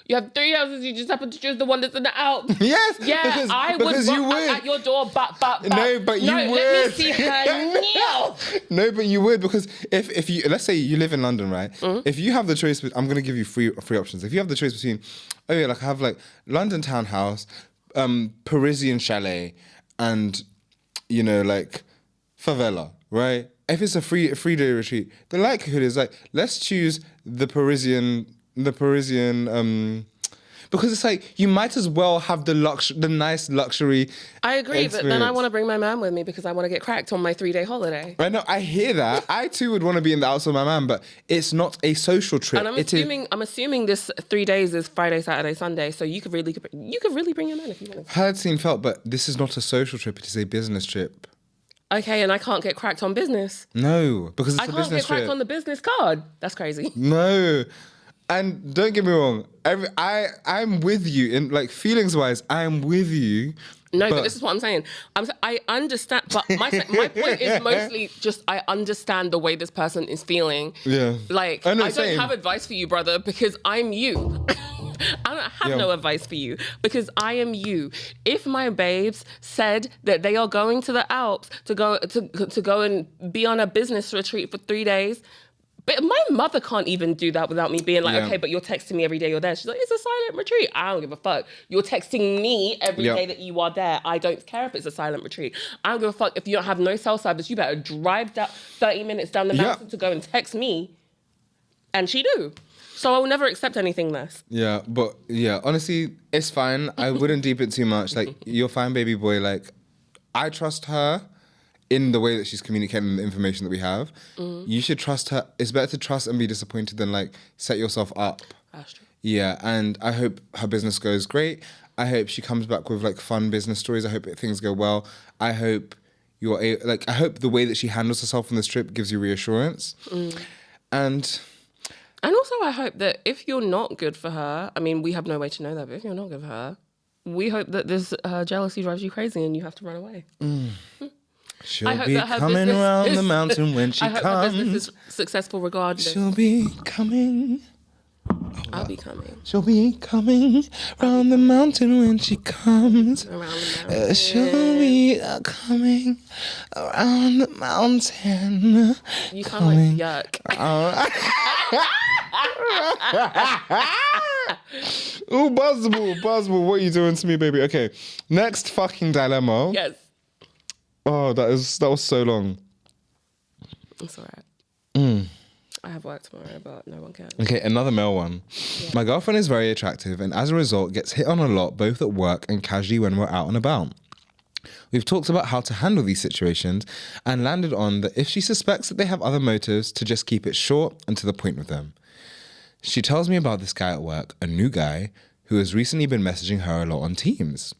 You have 3 houses. You just happen to choose the one that's in the Alps. Yes. Yeah, I would rock at your door. Bap. No, but you would. Let me see her nail. No, but you would, because if you, let's say you live in London, right? If you have the choice, I'm gonna give you three options. If you have the choice between, oh yeah, like I have like London townhouse, Parisian chalet, and like favela, right? If it's a 3-day retreat, the likelihood is like, let's choose the Parisian because it's like you might as well have the nice luxury. I agree, experience. but then I want to bring my man with me because I want to get cracked on my 3-day holiday. I know, I hear that. I too would want to be in the Alps with my man, but it's not a social trip. And I'm assuming this 3 days is Friday, Saturday, Sunday, so you could really bring your man if you wanted. Heard, seen, felt, but this is not a social trip. It is a business trip. Okay, and I can't get cracked on business. No, because it's a business trip. I can't get cracked on the business card. That's crazy. No. And don't get me wrong, I'm with you in like feelings wise. I'm with you. No, but this is what I'm saying. I understand, but my point is mostly just I understand the way this person is feeling. Yeah. Like I don't have advice for you, brother, because I'm you. I don't have no advice for you because I am you. If my babes said that they are going to the Alps to go and be on a business retreat for 3 days. But my mother can't even do that without me being like, okay, but you're texting me every day you're there. She's like, it's a silent retreat. I don't give a fuck. You're texting me every day that you are there. I don't care if it's a silent retreat. I don't give a fuck if you don't have no cell service. You better drive down 30 minutes down the mountain to go and text me. And she do. So I will never accept anything less. Yeah, but honestly, it's fine. I wouldn't deep it too much. Like, you're fine, baby boy. Like, I trust her in the way that she's communicating the information that we have. You should trust her. It's better to trust and be disappointed than like set yourself up. That's true. Yeah, and I hope her business goes great. I hope she comes back with like fun business stories. I hope things go well. I hope I hope the way that she handles herself on this trip gives you reassurance. And also I hope that if you're not good for her, I mean, we have no way to know that, but if you're not good for her, we hope that this jealousy drives you crazy and you have to run away. She'll be coming around the mountain when she comes. I hope her business is successful regardless. She'll be coming. I'll be coming. She'll be coming around the mountain when she comes. Around the mountain. She'll be coming around the mountain. You sound like yuck. Ooh, Buzzable, what are you doing to me, baby? Okay, next fucking dilemma. Yes. Oh, that was so long. It's all right. I have work tomorrow, but no one cares. Okay, another male one. Yeah. My girlfriend is very attractive and as a result gets hit on a lot both at work and casually when we're out and about. We've talked about how to handle these situations and landed on that if she suspects that they have other motives, to just keep it short and to the point with them. She tells me about this guy at work, a new guy, who has recently been messaging her a lot on Teams.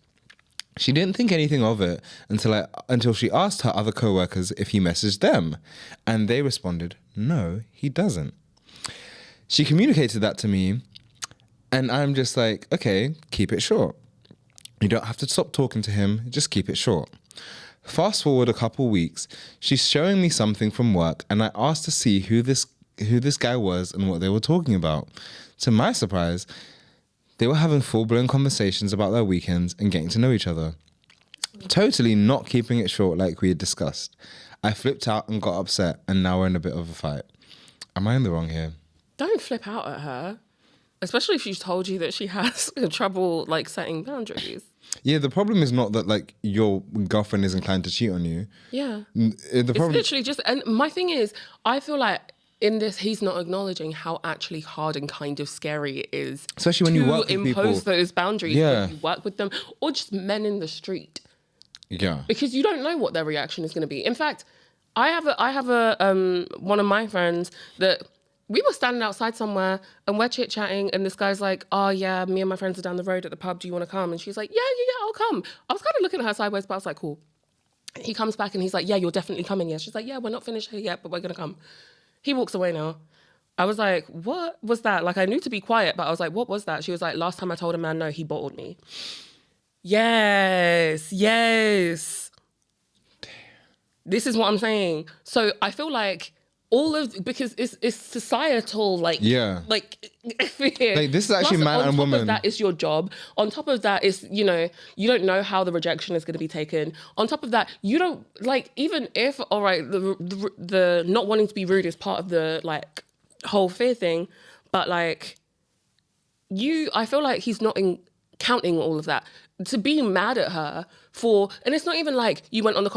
She didn't think anything of it until she asked her other co-workers if he messaged them, and they responded, no, he doesn't. She communicated that to me, and I'm just like, okay, keep it short. You don't have to stop talking to him, just keep it short. Fast forward a couple weeks, she's showing me something from work, and I asked to see who this guy was and what they were talking about. To my surprise, they were having full-blown conversations about their weekends and getting to know each other. Totally not keeping it short like we had discussed. I flipped out and got upset, and now we're in a bit of a fight. Am I in the wrong here? Don't flip out at her, especially if she's told you that she has trouble like setting boundaries. Yeah, the problem is not that like your girlfriend is inclined to cheat on you. Yeah. The problem It's literally just, and my thing is, I feel like in this, he's not acknowledging how actually hard and kind of scary it is. Especially when you work with people. To impose those boundaries Yeah. when you work with them, or just men in the street. Yeah. Because you don't know what their reaction is going to be. In fact, I have a one of my friends that we were standing outside somewhere and we're chit-chatting, and this guy's like, oh yeah, me and my friends are down the road at the pub, do you want to come? And she's like, yeah, I'll come. I was kind of looking at her sideways, but I was like, cool. He comes back and he's like, yeah, you're definitely coming. Yeah. She's like, yeah, we're not finished here yet, but we're going to come. He walks away now. I was like, what was that? Like, I knew to be quiet, but I was like, what was that? She was like, last time I told a man no, he bottled me. Yes. Damn. This is what I'm saying. So I feel like because it's societal, like, fear. Like, this is actually man and woman. On top of that is your job. On top of that is, you don't know how the rejection is going to be taken. On top of that, you don't, like, even if, all right, the not wanting to be rude is part of the, like, whole fear thing, but, like, I feel like he's not counting all of that. To be mad at her and it's not even like you went on the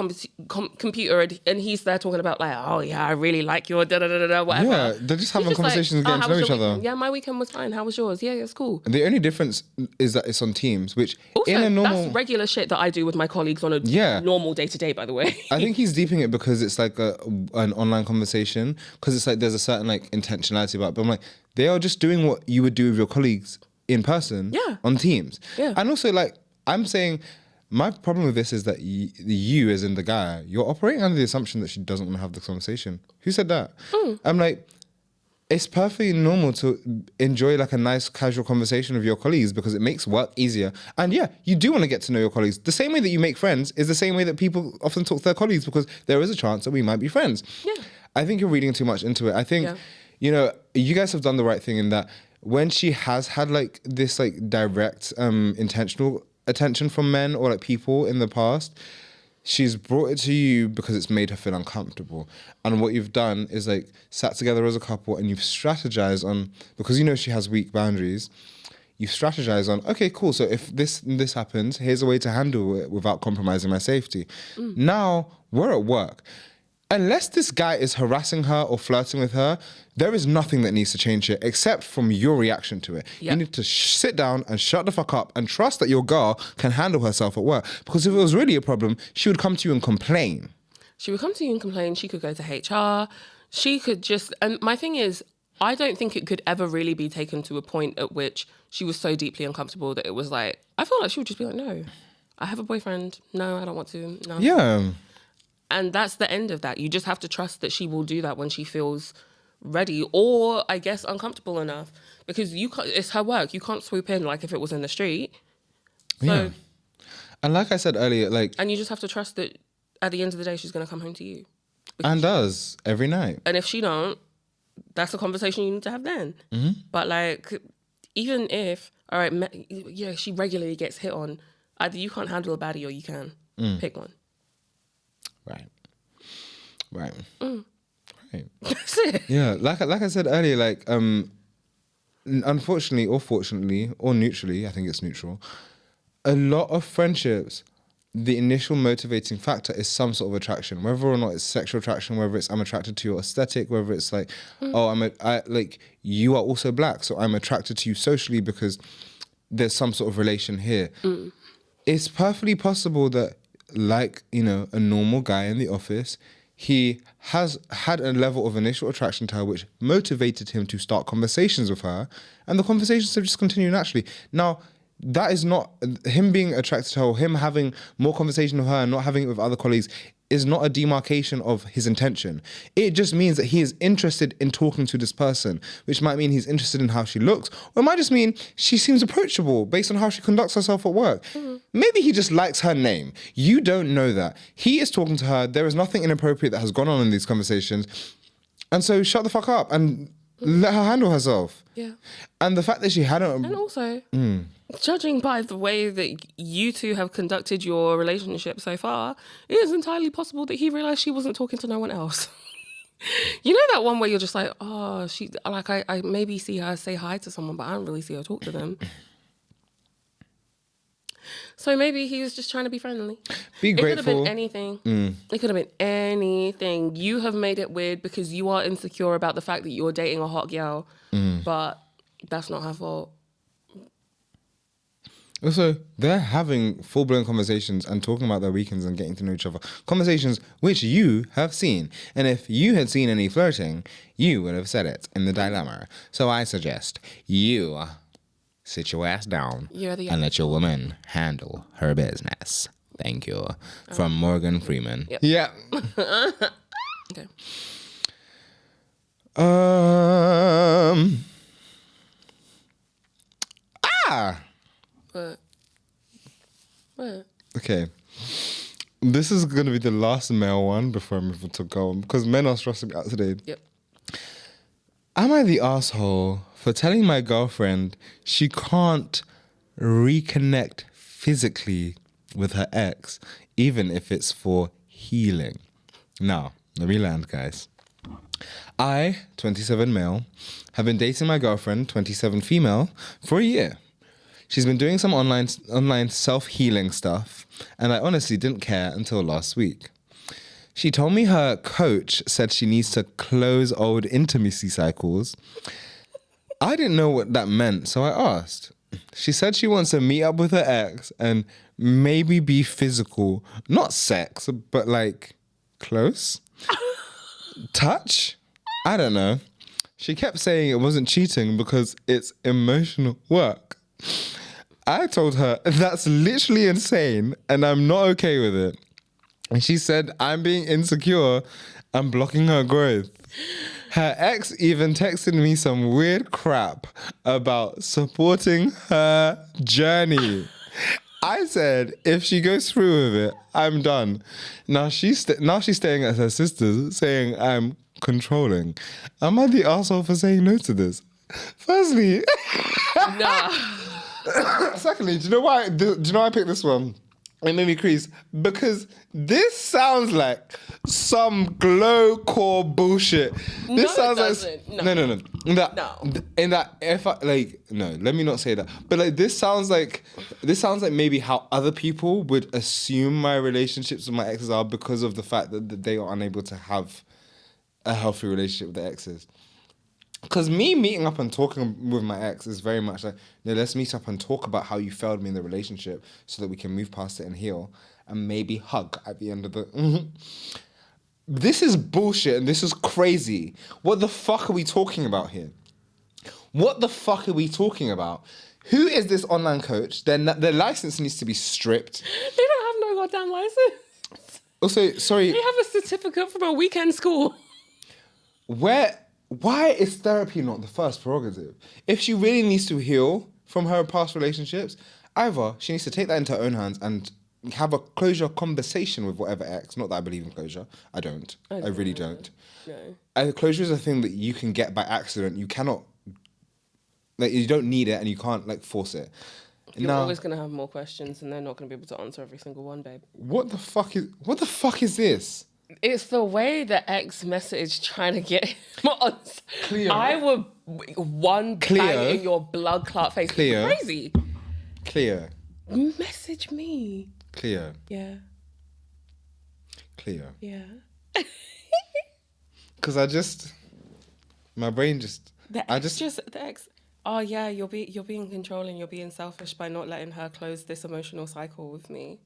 computer and he's there talking about like, oh yeah, I really like your da-da-da-da-da, whatever. Yeah, they're just having conversations and getting to know each other. Yeah, my weekend was fine. How was yours? Yeah, it's cool. And the only difference is that it's on Teams, which also, in a normal... that's regular shit that I do with my colleagues on a normal day-to-day, by the way. I think he's deeping it because it's like an online conversation, because it's like there's a certain like intentionality about it. But I'm like, they are just doing what you would do with your colleagues in person on Teams. Yeah. And also, like, I'm saying my problem with this is that you, as in the guy, you're operating under the assumption that she doesn't want to have the conversation. Who said that? I'm like, it's perfectly normal to enjoy like a nice casual conversation with your colleagues because it makes work easier. And yeah, you do want to get to know your colleagues. The same way that you make friends is the same way that people often talk to their colleagues because there is a chance that we might be friends. Yeah. I think you're reading too much into it. I think, you guys have done the right thing in that when she has had like this like direct intentional attention from men or like people in the past, she's brought it to you because it's made her feel uncomfortable. And what you've done is like sat together as a couple and you've strategized on, because she has weak boundaries, you've strategized on, okay, cool, so if this happens, here's a way to handle it without compromising my safety. Now we're at work. Unless this guy is harassing her or flirting with her, there is nothing that needs to change here except from your reaction to it. Yep. You need to sit down and shut the fuck up and trust that your girl can handle herself at work. Because if it was really a problem, she would come to you and complain. She She could go to HR. She could just... And my thing is, I don't think it could ever really be taken to a point at which she was so deeply uncomfortable that it was like... I feel like she would just be like, no, I have a boyfriend. No, I don't want to. No. Yeah. And that's the end of that. You just have to trust that she will do that when she feels ready or, I guess, uncomfortable enough. Because it's her work. You can't swoop in like if it was in the street. So, yeah. And like I said earlier, like... And you just have to trust that at the end of the day, she's going to come home to you. And does, every night. And if she don't, that's a conversation you need to have then. Mm-hmm. But, like, even if, all right, she regularly gets hit on, either you can't handle a baddie or you can. Pick one. Right. That's it. Yeah, like I said earlier, like unfortunately or fortunately or neutrally, I think it's neutral, a lot of friendships, the initial motivating factor is some sort of attraction, whether or not it's sexual attraction, whether it's I'm attracted to your aesthetic, whether it's like, you are also black, so I'm attracted to you socially because there's some sort of relation here. It's perfectly possible that, like, a normal guy in the office, he has had a level of initial attraction to her which motivated him to start conversations with her, and the conversations have just continued naturally. Now, that is not him being attracted to her, or him having more conversation with her and not having it with other colleagues is not a demarcation of his intention. It just means that he is interested in talking to this person, which might mean he's interested in how she looks, or it might just mean she seems approachable based on how she conducts herself at work. Maybe he just likes her name. You don't know that. He is talking to her. There is nothing inappropriate that has gone on in these conversations. And so shut the fuck up and let her handle herself. Yeah. And the fact that she hadn't... And also, judging by the way that you two have conducted your relationship so far, it is entirely possible that he realised she wasn't talking to no one else. You know that one where you're just like, oh, I maybe see her say hi to someone, but I don't really see her talk to them. So maybe he was just trying to be friendly. Be grateful. It could have been anything. It could have been anything. You have made it weird because you are insecure about the fact that you're dating a hot girl, but that's not her fault. Also, they're having full-blown conversations and talking about their weekends and getting to know each other. Conversations which you have seen. And if you had seen any flirting, you would have said it in the dilemma. So I suggest you... sit your ass down and let your woman handle her business. Thank you. From Morgan Freeman. Yep. Yeah. Okay. What? Okay. This is going to be the last male one before I move on to go on, because men are stressing me out today. Yep. Am I the asshole for telling my girlfriend she can't reconnect physically with her ex, even if it's for healing? Now, let me land, guys. I, 27 male, have been dating my girlfriend, 27 female, for a year. She's been doing some online self-healing stuff, and I honestly didn't care until last week. She told me her coach said she needs to close old intimacy cycles. I didn't know what that meant, so I asked. She said she wants to meet up with her ex and maybe be physical. Not sex, but like close. Touch? I don't know. She kept saying it wasn't cheating because it's emotional work. I told her that's literally insane and I'm not okay with it. And she said I'm being insecure and blocking her growth. Her ex even texted me some weird crap about supporting her journey. I said, if she goes through with it, I'm done. Now she's staying at her sister's, saying I'm controlling. Am I the asshole for saying no to this? Firstly, Nah. Secondly, do you know why? Do you know why I picked this one? It made me crease because this sounds like some glow core bullshit. This sounds like no. Let me not say that. But like this sounds like maybe how other people would assume my relationships with my exes are because of the fact that they are unable to have a healthy relationship with their exes. Because me meeting up and talking with my ex is very much like, let's meet up and talk about how you failed me in the relationship so that we can move past it and heal and maybe hug at the end of the... This is bullshit and this is crazy. What the fuck are we talking about here? What the fuck are we talking about? Who is this online coach? Their license needs to be stripped. They don't have no goddamn license. Also, sorry... They have a certificate from a weekend school. Why is therapy not the first prerogative? If she really needs to heal from her past relationships, either she needs to take that into her own hands and have a closure conversation with whatever ex. Not that I believe in closure. I don't. I really don't. No. Closure is a thing that you can get by accident. You cannot... you don't need it and you can't, force it. You're always going to have more questions and they're not going to be able to answer every single one, babe. What the fuck is this? It's the way the ex message trying to get him on. Cleo. I would bang in your blood clot face. Cleo. It's crazy. Cleo. Message me. Cleo. Yeah. Cleo. Yeah. Because my brain just... The ex. Oh yeah, you're being controlling. You're being selfish by not letting her close this emotional cycle with me.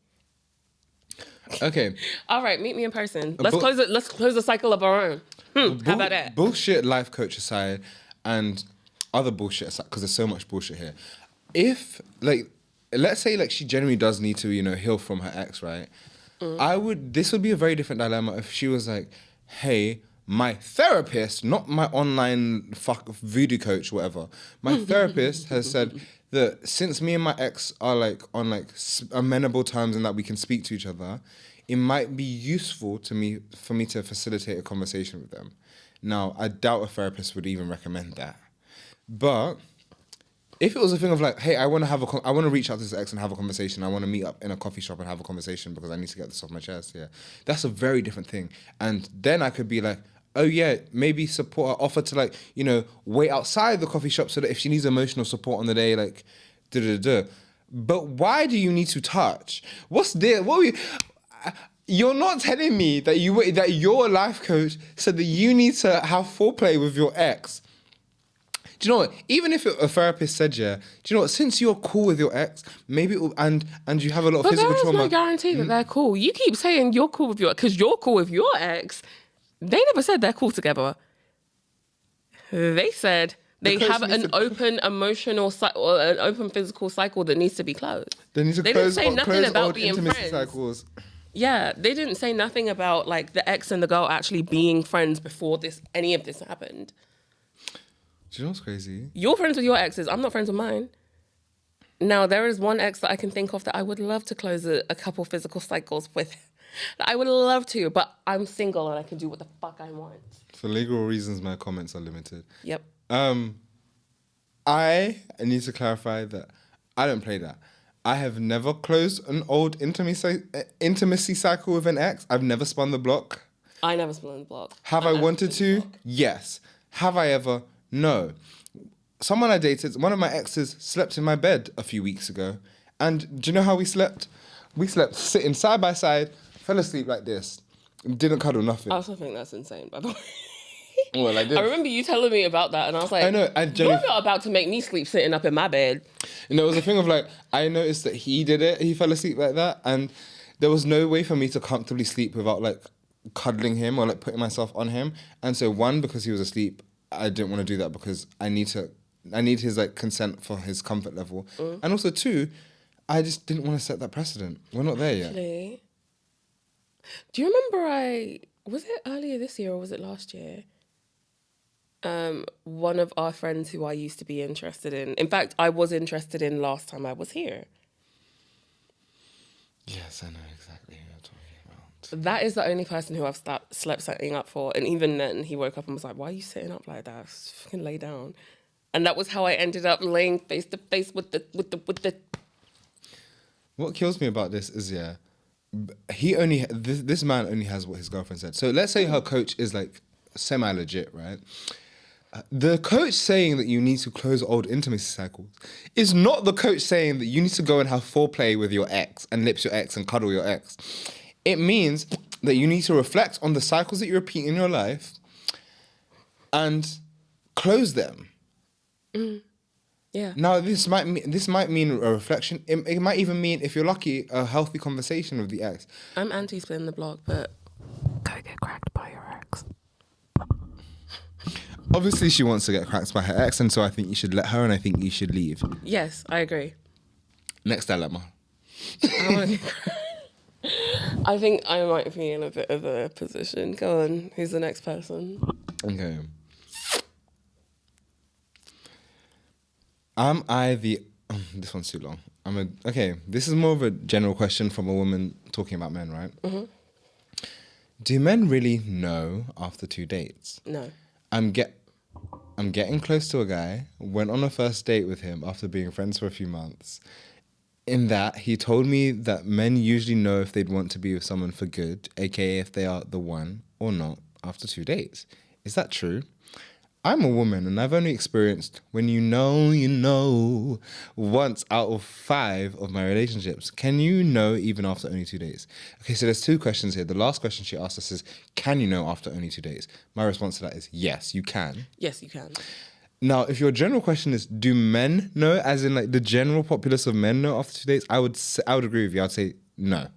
Okay. All right, meet me in person. Let's close it. Let's close the cycle of our own. How about that? Bullshit life coach aside, and other bullshit aside, because there's so much bullshit here. If let's say like she genuinely does need to, heal from her ex, right? This would be a very different dilemma if she was like, hey, my therapist, not my online voodoo coach, whatever. My therapist has said that since me and my ex are like on like amenable terms and that we can speak to each other, it might be useful for me to facilitate a conversation with them. Now, I doubt a therapist would even recommend that. But if it was a thing of like, hey, I want to reach out to this ex and have a conversation. I want to meet up in a coffee shop and have a conversation because I need to get this off my chest. Yeah, that's a very different thing. And then I could be like, oh yeah, maybe support her, offer to like, wait outside the coffee shop so that if she needs emotional support on the day, like, But why do you need to touch? What's there? You're not telling me that your life coach said that you need to have foreplay with your ex. Do you know what? Even if a therapist said, do you know what? Since you're cool with your ex, maybe and you have a lot of physical trauma. But there's no guarantee that they're cool. You keep saying you're cool with because you're cool with your ex. They never said they're cool together. They said they have an open emotional or an open physical cycle that needs to be closed. They didn't say nothing about being friends. Cycles. Yeah, they didn't say nothing about like the ex and the girl actually being friends before any of this happened. Do you know what's crazy? You're friends with your exes. I'm not friends with mine. Now, there is one ex that I can think of that I would love to close a couple physical cycles with. I would love to, but I'm single and I can do what the fuck I want. For legal reasons, my comments are limited. Yep. I need to clarify that I don't play that. I have never closed an old intimacy cycle with an ex. I've never spun the block. I never spun the block. Have I wanted to? Yes. Have I ever? No. Someone I dated, one of my exes, slept in my bed a few weeks ago. And do you know how we slept? We slept sitting side by side, fell asleep like this. Didn't cuddle, nothing. I also think that's insane, by the way. Well, I did. I remember you telling me about that, and I was like, I know, you're not about to make me sleep sitting up in my bed. It was a thing of like, I noticed that he did it. He fell asleep like that. And there was no way for me to comfortably sleep without like cuddling him or like putting myself on him. And so one, because he was asleep, I didn't want to do that because I need his like consent for his comfort level. And also two, I just didn't want to set that precedent. We're not there yet. Actually, do you remember was it earlier this year or was it last year? One of our friends who I used to be interested in fact, I was interested in last time I was here. Yes, I know exactly who you're talking about. That is the only person who I've slept sitting up for. And even then, he woke up and was like, why are you sitting up like that? Just fucking lay down. And that was how I ended up laying face to face with the... What kills me about this is, this man only has what his girlfriend said. So let's say her coach is like semi-legit, right? The coach saying that you need to close old intimacy cycles is not the coach saying that you need to go and have foreplay with your ex and lips your ex and cuddle your ex. It means that you need to reflect on the cycles that you repeat in your life and close them. Yeah. Now, this might mean a reflection. It might even mean, if you're lucky, a healthy conversation with the ex. I'm anti-spin the block, but go get cracked by your ex. Obviously, she wants to get cracked by her ex, and so I think you should let her, and I think you should leave. Yes, I agree. Next dilemma. I think I might be in a bit of a position. Go on, who's the next person? Okay. Am I the... this one's too long. Okay, this is more of a general question from a woman talking about men, right? Mm-hmm. Do men really know after 2 dates? No. I'm getting close to a guy, went on a first date with him after being friends for a few months. In that, he told me that men usually know if they'd want to be with someone for good, aka if they are the one or not, after 2 dates. Is that true? I'm a woman and I've only experienced when you know once out of 5 of my relationships. Can you know even after only 2 days? Okay, so there's 2 questions here. The last question she asked us is, can you know after only 2 days? My response to that is yes, you can. Yes, you can. Now, if your general question is, do men know, as in like the general populace of men know after 2 days? I would agree with you. I'd say no.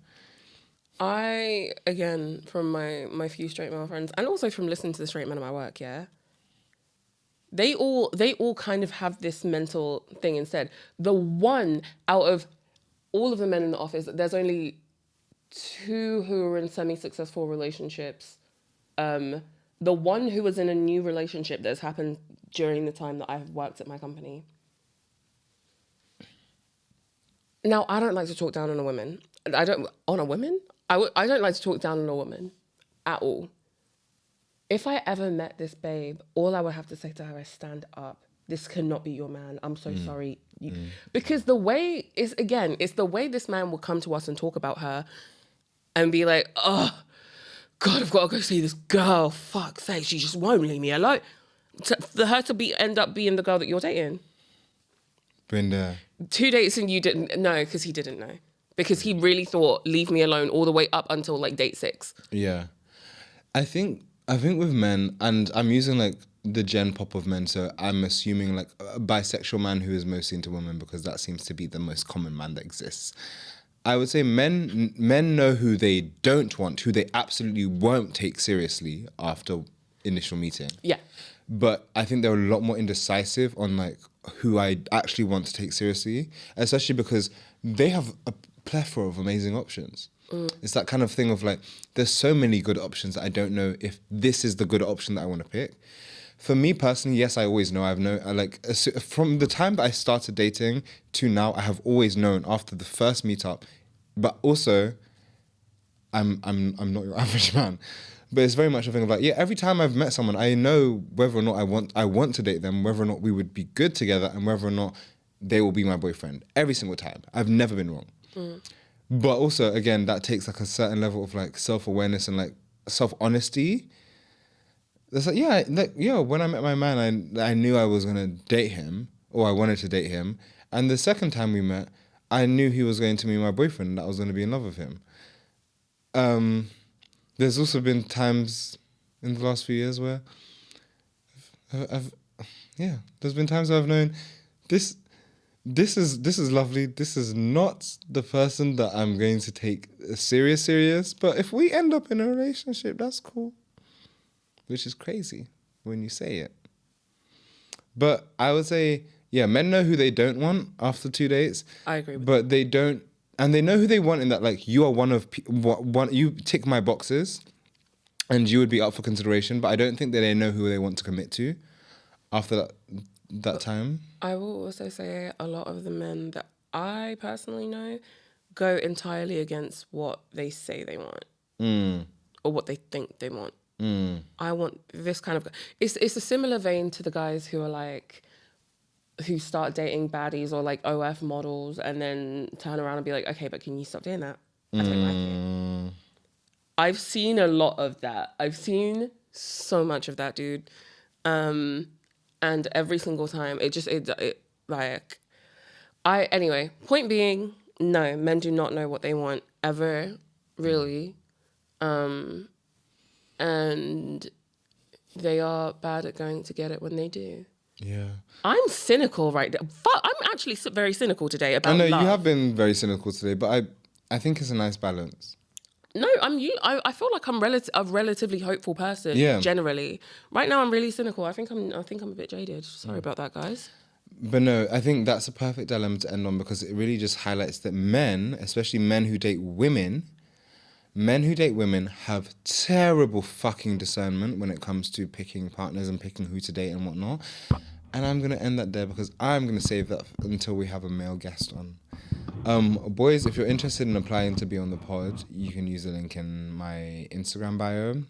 Again, from my few straight male friends and also from listening to the straight men at my work, they all kind of have this mental thing instead. The 1 out of all of the men in the office, there's only 2 who are in semi-successful relationships. The one who was in a new relationship that's happened during the time that I've worked at my company. Now, I don't like to talk down on a woman. I don't like to talk down on a woman at all. If I ever met this babe, all I would have to say to her is stand up. This cannot be your man. I'm so sorry. Because it's the way this man will come to us and talk about her and be like, oh, God, I've got to go see this girl. Fuck's sake, she just won't leave me alone. For her to end up being the girl that you're dating. Been there. 2 dates and you didn't know, because he didn't know. Because he really thought, leave me alone all the way up until like date 6. Yeah. I think with men, and I'm using like the gen pop of men, so I'm assuming like a bisexual man who is mostly into women, because that seems to be the most common man that exists. I would say men know who they don't want, who they absolutely won't take seriously after initial meeting. Yeah. But I think they're a lot more indecisive on like who I actually want to take seriously, especially because they have a plethora of amazing options. It's that kind of thing of like, there's so many good options that I don't know if this is the good option that I want to pick. For me personally, yes, I always know. From the time that I started dating to now, I have always known after the first meetup. But also, I'm not your average man. But it's very much a thing of like, yeah, every time I've met someone, I know whether or not I want to date them, whether or not we would be good together, and whether or not they will be my boyfriend. Every single time. I've never been wrong. But also, again, that takes like a certain level of like self-awareness and like self-honesty. It's like, when I met my man, I knew I was going to date him, or I wanted to date him. And the second time we met, I knew he was going to be my boyfriend, and that I was going to be in love with him. There's also been times in the last few years where there's been times where I've known this is lovely. This is not the person that I'm going to take serious. But if we end up in a relationship, that's cool. Which is crazy when you say it. But I would say, yeah, men know who they don't want after 2 dates. I agree with but they don't, and they know who they want in that, like, you are one, you tick my boxes and you would be up for consideration, but I don't think that they know who they want to commit to after that time. I will also say a lot of the men that I personally know go entirely against what they say they want or what they think they want. I want this kind of... It's a similar vein to the guys who are like... who start dating baddies or like OF models and then turn around and be like, okay, but can you stop doing that? I don't like it. I've seen a lot of that. I've seen so much of that, dude. And every single time, anyway, point being, no, men do not know what they want ever, really. And they are bad at going to get it when they do. Yeah. I'm cynical right now. I'm actually very cynical today about love. I know you have been very cynical today, but I think it's a nice balance. No, I feel like I'm a relatively hopeful person. Yeah. Generally, right now I'm really cynical. I think I'm a bit jaded. Sorry about that, guys. But no, I think that's a perfect dilemma to end on, because it really just highlights that men, especially men who date women, have terrible fucking discernment when it comes to picking partners and picking who to date and whatnot. And I'm going to end that there, because I'm going to save that until we have a male guest on. Boys, if you're interested in applying to be on the pod, you can use the link in my Instagram bio.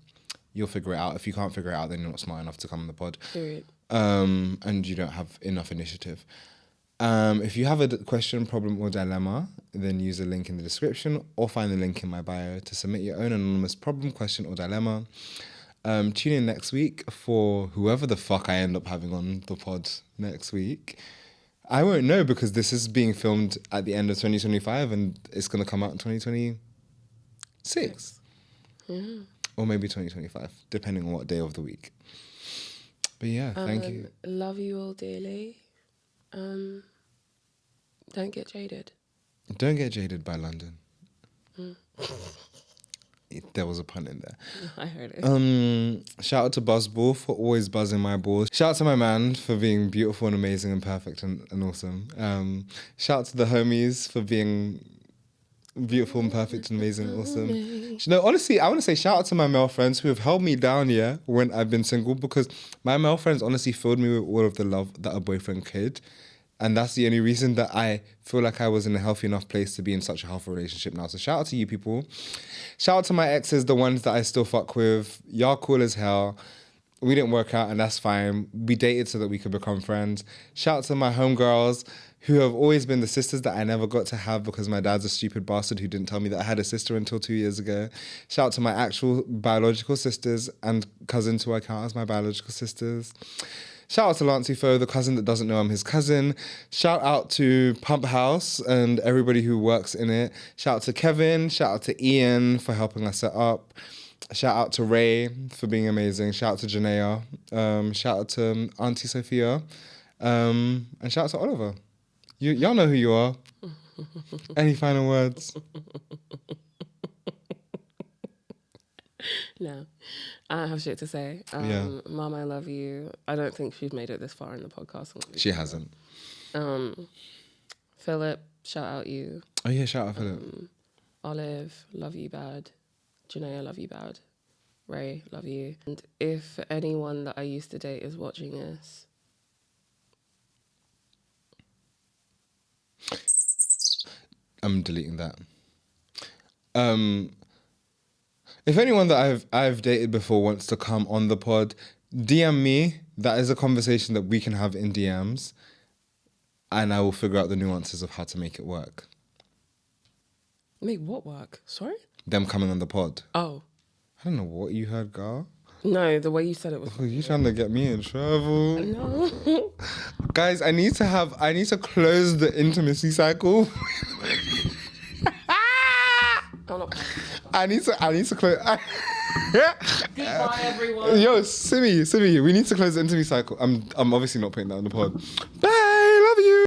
You'll figure it out. If you can't figure it out, then you're not smart enough to come on the pod. Period. And you don't have enough initiative. If you have a question, problem, or dilemma, then use the link in the description or find the link in my bio to submit your own anonymous problem, question, or dilemma. Tune in next week for whoever the fuck I end up having on the pod next week. I won't know, because this is being filmed at the end of 2025 and it's going to come out in 2026. Yeah. Or maybe 2025, depending on what day of the week. But yeah, thank you. Love you all dearly. Don't get jaded. Don't get jaded by London. There was a pun in there. I heard it. Shout out to Buzzball for always buzzing my balls. Shout out to my man for being beautiful and amazing and perfect and awesome. Shout out to the homies for being beautiful and perfect and amazing and awesome. You know, honestly, I want to say shout out to my male friends who have held me down, when I've been single, because my male friends honestly filled me with all of the love that a boyfriend could. And that's the only reason that I feel like I was in a healthy enough place to be in such a healthy relationship now. So shout out to you people. Shout out to my exes, the ones that I still fuck with. Y'all cool as hell. We didn't work out and that's fine. We dated so that we could become friends. Shout out to my homegirls who have always been the sisters that I never got to have because my dad's a stupid bastard who didn't tell me that I had a sister until 2 years ago. Shout out to my actual biological sisters and cousins who I count as my biological sisters. Shout out to Lancey Foe, the cousin that doesn't know I'm his cousin. Shout out to Pump House and everybody who works in it. Shout out to Kevin. Shout out to Ian for helping us set up. Shout out to Ray for being amazing. Shout out to Janaea. Shout out to Auntie Sophia. And shout out to Oliver. Y'all know who you are. Any final words? No. I don't have shit to say. Mom, I love you. I don't think she's made it this far in the podcast. She hasn't. Philip, shout out you. Oh yeah, shout out Philip. Olive, love you bad. Janaea, love you bad. Ray, love you. And if anyone that I used to date is watching this, I'm deleting that. If anyone that I've dated before wants to come on the pod, DM me. That is a conversation that we can have in DMs, and I will figure out the nuances of how to make it work. Make what work? Sorry? Them coming on the pod. Oh. I don't know what you heard, girl. No, the way you said it was... Oh, you trying to get me in trouble? No. Guys, I need to close the intimacy cycle. I need to close. Goodbye, everyone. Yo, Simi, we need to close the intimacy cycle. I'm obviously not putting that on the pod. Bye, love you.